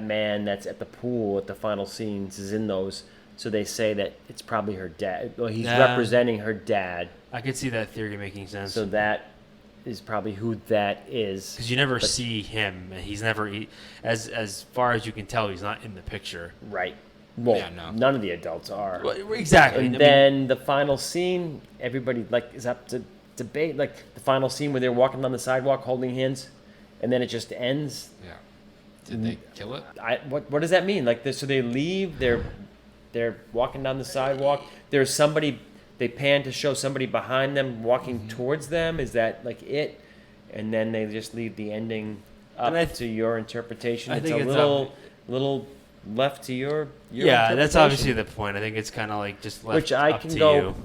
man that's at the pool at the final scenes is in those. So they say that it's probably her dad. Well, he's representing her dad. I could see that theory making sense. So that is probably who that is. Because you never see him. He's never, as far as you can tell, he's not in the picture. Right. Well, Yeah, no. none of the adults are. Well, exactly. And then the final scene, everybody is up to debate. Like the final scene where they're walking down the sidewalk holding hands, and then it just ends. Yeah. Did they kill it? What does that mean? Like so they leave. They're walking down the sidewalk. There's somebody. They pan to show somebody behind them walking towards them. Is that like it? And then they just leave the ending up to your interpretation. I think it's a little left to your yeah, that's interpretation. obviously the point. I think it's kind of like just left Which I up can to go you.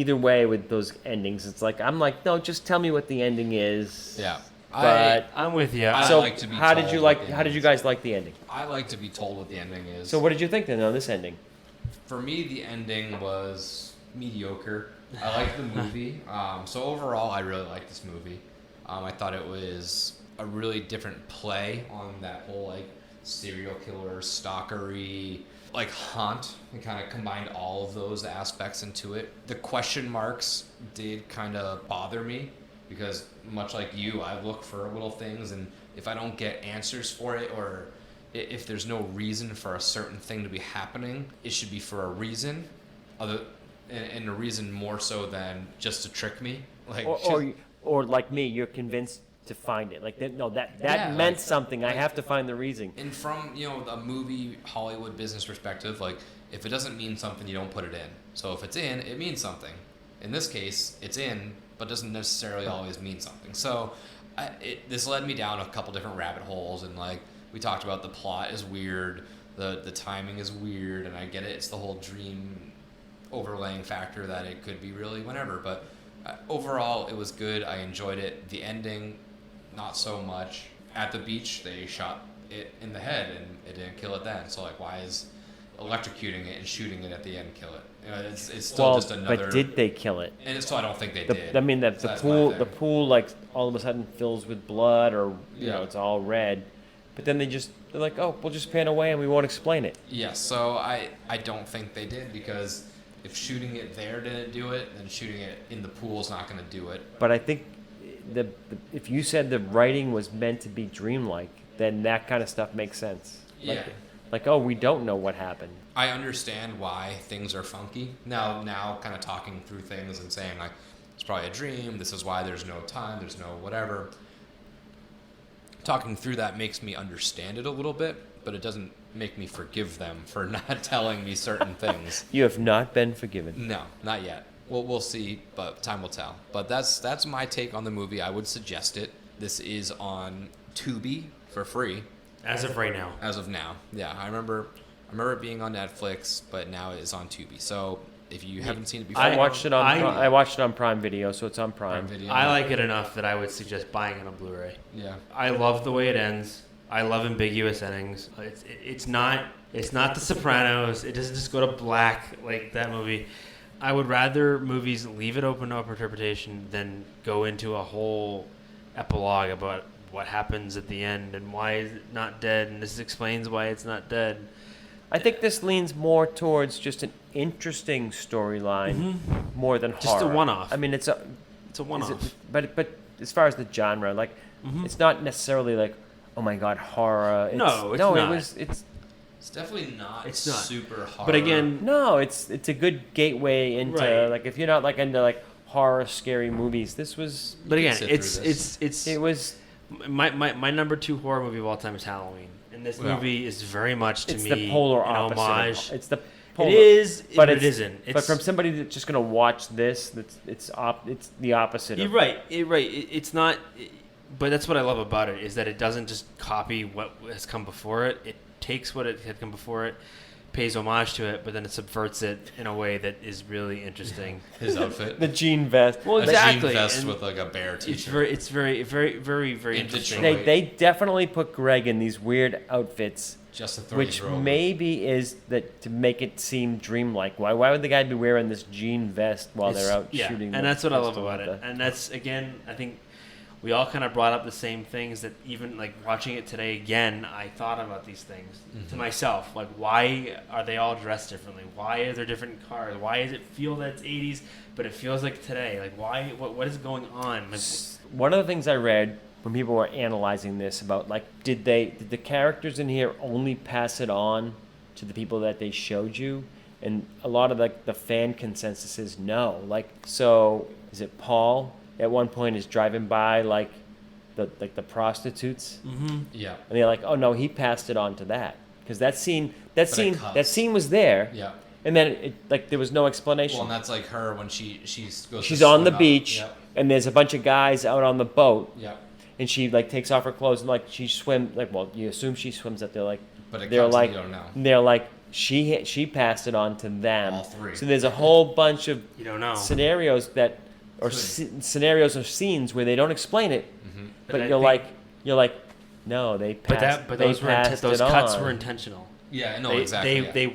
either way with those endings. It's like I'm like, no, just tell me what the ending is. Yeah. But I'm with you. I so like to be how did told you what like? the How did ending you is. guys like the ending? I like to be told what the ending is. So what did you think then on this ending? For me, the ending was mediocre. I liked the movie. So overall, I really liked this movie. I thought it was a really different play on that whole like serial killer, stalkery, like haunt. It kind of combined all of those aspects into it. The question marks did kind of bother me because much like you, I look for little things, and if I don't get answers for it, or if there's no reason for a certain thing to be happening, it should be for a reason, and a reason more so than just to trick me. Like, Or like me, you're convinced to find it. Like that Yeah, meant like- something. I have to find the reason. and from a movie Hollywood business perspective, like if it doesn't mean something, you don't put it in. So if it's in, it means something. In this case, it's in, but doesn't necessarily always mean something. So this led me down a couple different rabbit holes, and like we talked about, the plot is weird, the timing is weird, and I get it. It's the whole dream overlaying factor that it could be really whenever, but overall it was good. I enjoyed it. The ending, not so much. At the beach, they shot it in the head and it didn't kill it then. So like, why is electrocuting it and shooting it at the end kill it? It's still just another. But did they kill it? And so I don't think they did. I mean, the So that's pool, my the thing. pool, like all of a sudden fills with blood, or Yeah. it's all red. But then they're like, oh, we'll just pan away and we won't explain it. Yeah, so I don't think they did, because if shooting it there didn't do it, then shooting it in the pool is not going to do it. But I think if you said the writing was meant to be dreamlike, then that kind of stuff makes sense. Yeah. Like, oh, we don't know what happened. I understand why things are funky. Now kind of talking through things and saying, like, it's probably a dream, this is why there's no time, there's no whatever. Talking through that makes me understand it a little bit, but it doesn't make me forgive them for not telling me certain things. You have not been forgiven. No, not yet. We'll see, but time will tell. But that's my take on the movie. I would suggest it. This is on Tubi for free. As of right now. As of now. Yeah, I remember it being on Netflix, but now it is on Tubi. So if you haven't seen it before. I watched it on Prime Video, so it's on Prime Video. I like it enough that I would suggest buying it on Blu-ray. Yeah. I love the way it ends. I love ambiguous endings. It's not The Sopranos. It doesn't just go to black like that movie. I would rather movies leave it open to interpretation than go into a whole epilogue about what happens at the end and why is it not dead, and this explains why it's not dead. I think this leans more towards just an interesting storyline more than horror. Just a one-off. I mean, it's a one-off. But as far as the genre, like, it's not necessarily like, oh my god, horror. It's not. It's definitely not. It's not super horror. But again, no, it's a good gateway into like if you're not like into like horror, scary movies. This was. But again, it was my number 2 horror movie of all time is Halloween, and this movie is very much to me the polar an opposite. homage. It's the polar, it is, but it isn't. But from somebody that's just gonna watch this, it's the opposite. You're right. It's not. But that's what I love about it is that it doesn't just copy what has come before it. It takes what had come before it, pays homage to it, but then it subverts it in a way that is really interesting. His outfit, the jean vest. Well, exactly. A jean vest with like a bear t-shirt. It's very, very, very, very interesting. They definitely put Greg in these weird outfits, just to throw which maybe is that to make it seem dreamlike. Why would the guy be wearing this jean vest while they're out shooting? And that's what I love about it. And that's again, I think. We all kind of brought up the same things that even like watching it today again, I thought about these things to myself. Like, why are they all dressed differently? Why are there different cars? Why does it feel that it's 80s, but it feels like today? Like, why? What is going on? Like, one of the things I read when people were analyzing this about like, did the characters in here only pass it on to the people that they showed you? And a lot of the fan consensus is no. Like, so is it Paul? At one point is driving by like the prostitutes. Yeah. And they're like, oh no, he passed it on to that because that scene was there. Yeah. And then there was no explanation. Well, and that's like her when she's on the beach and there's a bunch of guys out on the boat. Yeah. And she like takes off her clothes and like she swims like, well, you assume she swims up there like. But they're like, you don't know. They're like she passed it on to them. All 3. So there's a whole bunch of you don't know scenarios that. Or scenarios or scenes where they don't explain it, but you're like, no, they passed. But those cuts were intentional. Yeah, no, exactly.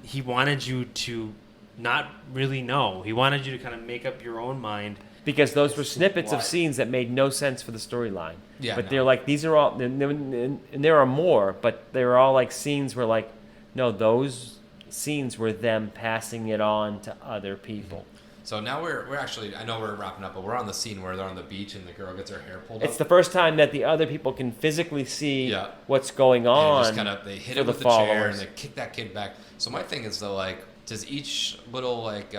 He wanted you to not really know. He wanted you to kind of make up your own mind because those were snippets of scenes that made no sense for the storyline. Yeah, but they're like these are all, and there are more, but they're all like scenes where like, no, those scenes were them passing it on to other people. So now we're actually, I know we're wrapping up, but we're on the scene where they're on the beach and the girl gets her hair pulled up. It's the first time that the other people can physically see what's going on. And just they hit it with the chair and they kick that kid back. So my thing is though, like, does each little like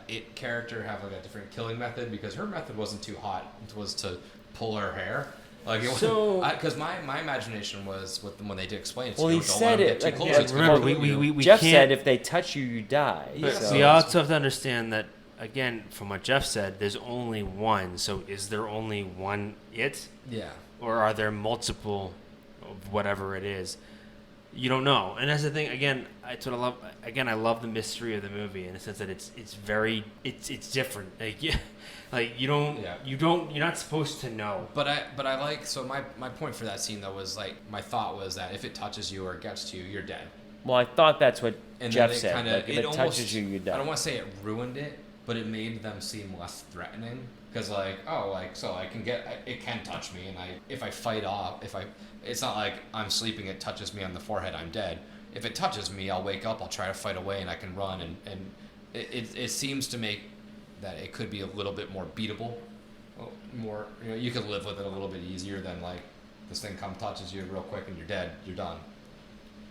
it character have like a different killing method? Because her method wasn't too hot; it was to pull her hair. Like, because my imagination was when they did explain it. Well, he said it. Like, remember, we Jeff said if they touch you, you die. So. We also have to understand that. Again, from what Jeff said, there's only one. So is there only one it? Yeah. Or are there multiple of whatever it is? You don't know. And that's the thing. Again, that's what I love. Again, I love the mystery of the movie in the sense that it's different. You're not supposed to know. But I like, so my point for that scene though was like, my thought was that if it touches you or it gets to you, you're dead. Well, I thought that's what Jeff said. Kinda, if it touches you, you're dead. I don't want to say it ruined it, but it made them seem less threatening because so it can touch me, and if I fight off, it's not like I'm sleeping, it touches me on the forehead, I'm dead. If it touches me, I'll wake up, I'll try to fight away, and I can run, and it seems to make that it could be a little bit more beatable, more, you could live with it a little bit easier than like this thing touches you real quick and you're dead, you're done.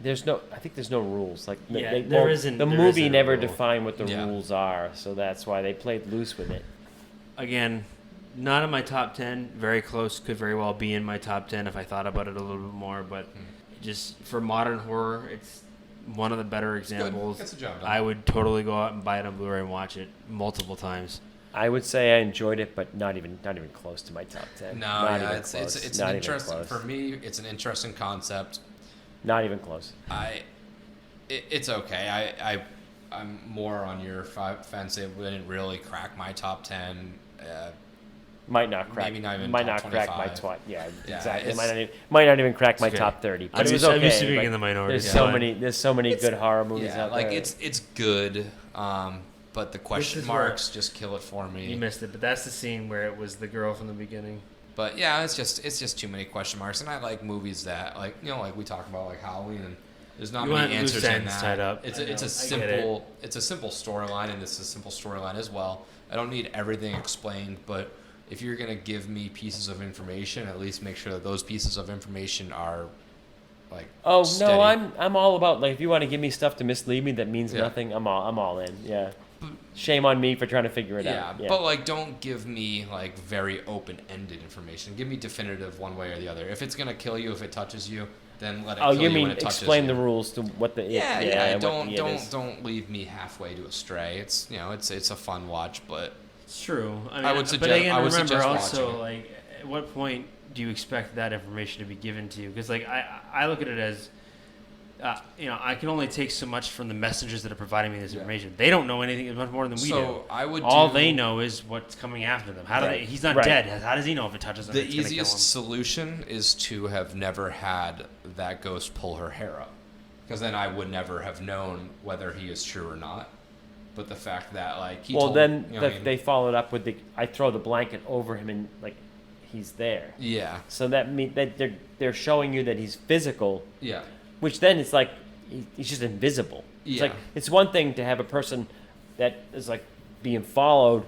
I think there's no rules. Like the movie never defined what the rules are, so that's why they played loose with it. Again, not in my top 10. Very close. Could very well be in my top 10 if I thought about it a little bit more. But just for modern horror, it's one of the better examples. Gets the job done. I would totally go out and buy it on Blu-ray and watch it multiple times. I would say I enjoyed it, but not even close to my top 10. It's an interesting. For me, it's an interesting concept. Not even close. It's okay. I'm more on your fence. It wouldn't really crack my top 10. Might not crack. Maybe not even might top not crack 25. my Yeah, Yeah, exactly. Might not even crack my okay. top 30. But I'm it was used, okay. I'm used to being like, in the minority. There's so many good horror movies out like there. it's good, but the question marks just kill it for me. You missed it, but that's the scene where it was the girl from the beginning. But yeah, it's just too many question marks, and I like movies that like we talk about like Halloween, and there's not many answers in that. Tied up. It's a simple storyline, and this is a simple storyline as well. I don't need everything explained, but if you're gonna give me pieces of information, at least make sure that those pieces of information are like. Oh steady. no, I'm all about like if you want to give me stuff to mislead me that means nothing, I'm all in. Yeah. Shame on me for trying to figure it out. Yeah, but like don't give me like very open-ended information. Give me definitive one way or the other. If it's gonna kill you if it touches you, then let it kill you when it touches you. Explain the rules to what the Don't leave me halfway to astray. It's it's a fun watch, but it's true. I mean, I would suggest. But again, I would remember suggest also watching. like at what point do you expect that information to be given to you? Because like I look at it as I can only take so much from the messengers that are providing me this information. They don't know anything much more than we do. All they know is what's coming after them. How do they? He's not dead. How does he know if it touches him? The easiest solution is to have never had that ghost pull her hair up, because then I would never have known whether he is true or not. But the fact that like they followed up with I throw the blanket over him and like he's there. Yeah. So that they're showing you that he's physical. Yeah. Which then it's like he's just invisible. It's like it's one thing to have a person that is like being followed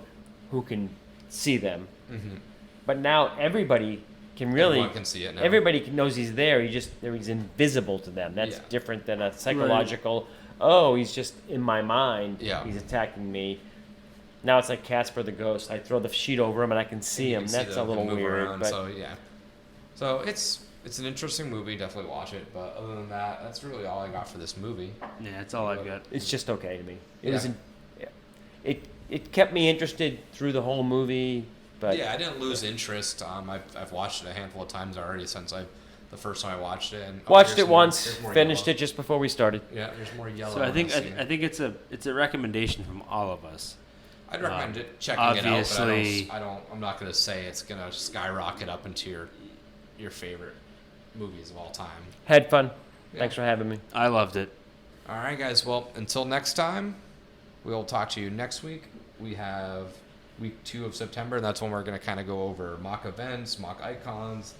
who can see them, but now everybody can really. Everyone can see it now. Everybody knows he's there. He's invisible to them. That's different than a psychological. Right. Oh, he's just in my mind. Yeah. He's attacking me. Now it's like Casper the Ghost. I throw the sheet over him and I can see him. That's a little weird. Around, so it's an interesting movie. Definitely watch it. But other than that, that's really all I got for this movie. Yeah, that's all I've got. It's just okay to me. It kept me interested through the whole movie. But I didn't lose interest. I've watched it a handful of times already since the first time I watched it. And watched it once, finished it just before we started. Yeah, there's more yellow. So I think it's a recommendation from all of us. I'd recommend checking it out. But I'm not going to say it's going to skyrocket up into your favorite movies of all time. Had fun. Thanks for having me. I loved it. All right, guys. Well, until next time, we'll talk to you next week. We have week 2 of September, and that's when we're going to kind of go over mock events, mock icons,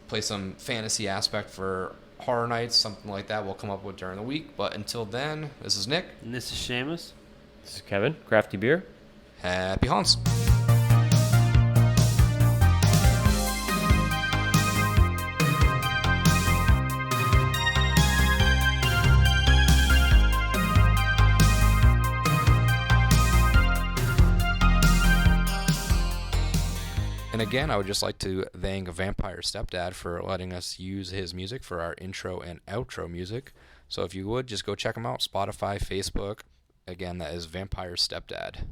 play some fantasy aspect for horror nights, something like that we'll come up with during the week. But until then, this is Nick. And this is Seamus. This is Kevin. CrafteeBeer. Happy haunts. And again, I would just like to thank Vampire Stepdad for letting us use his music for our intro and outro music. So if you would, just go check him out. Spotify, Facebook. Again, that is Vampire Stepdad.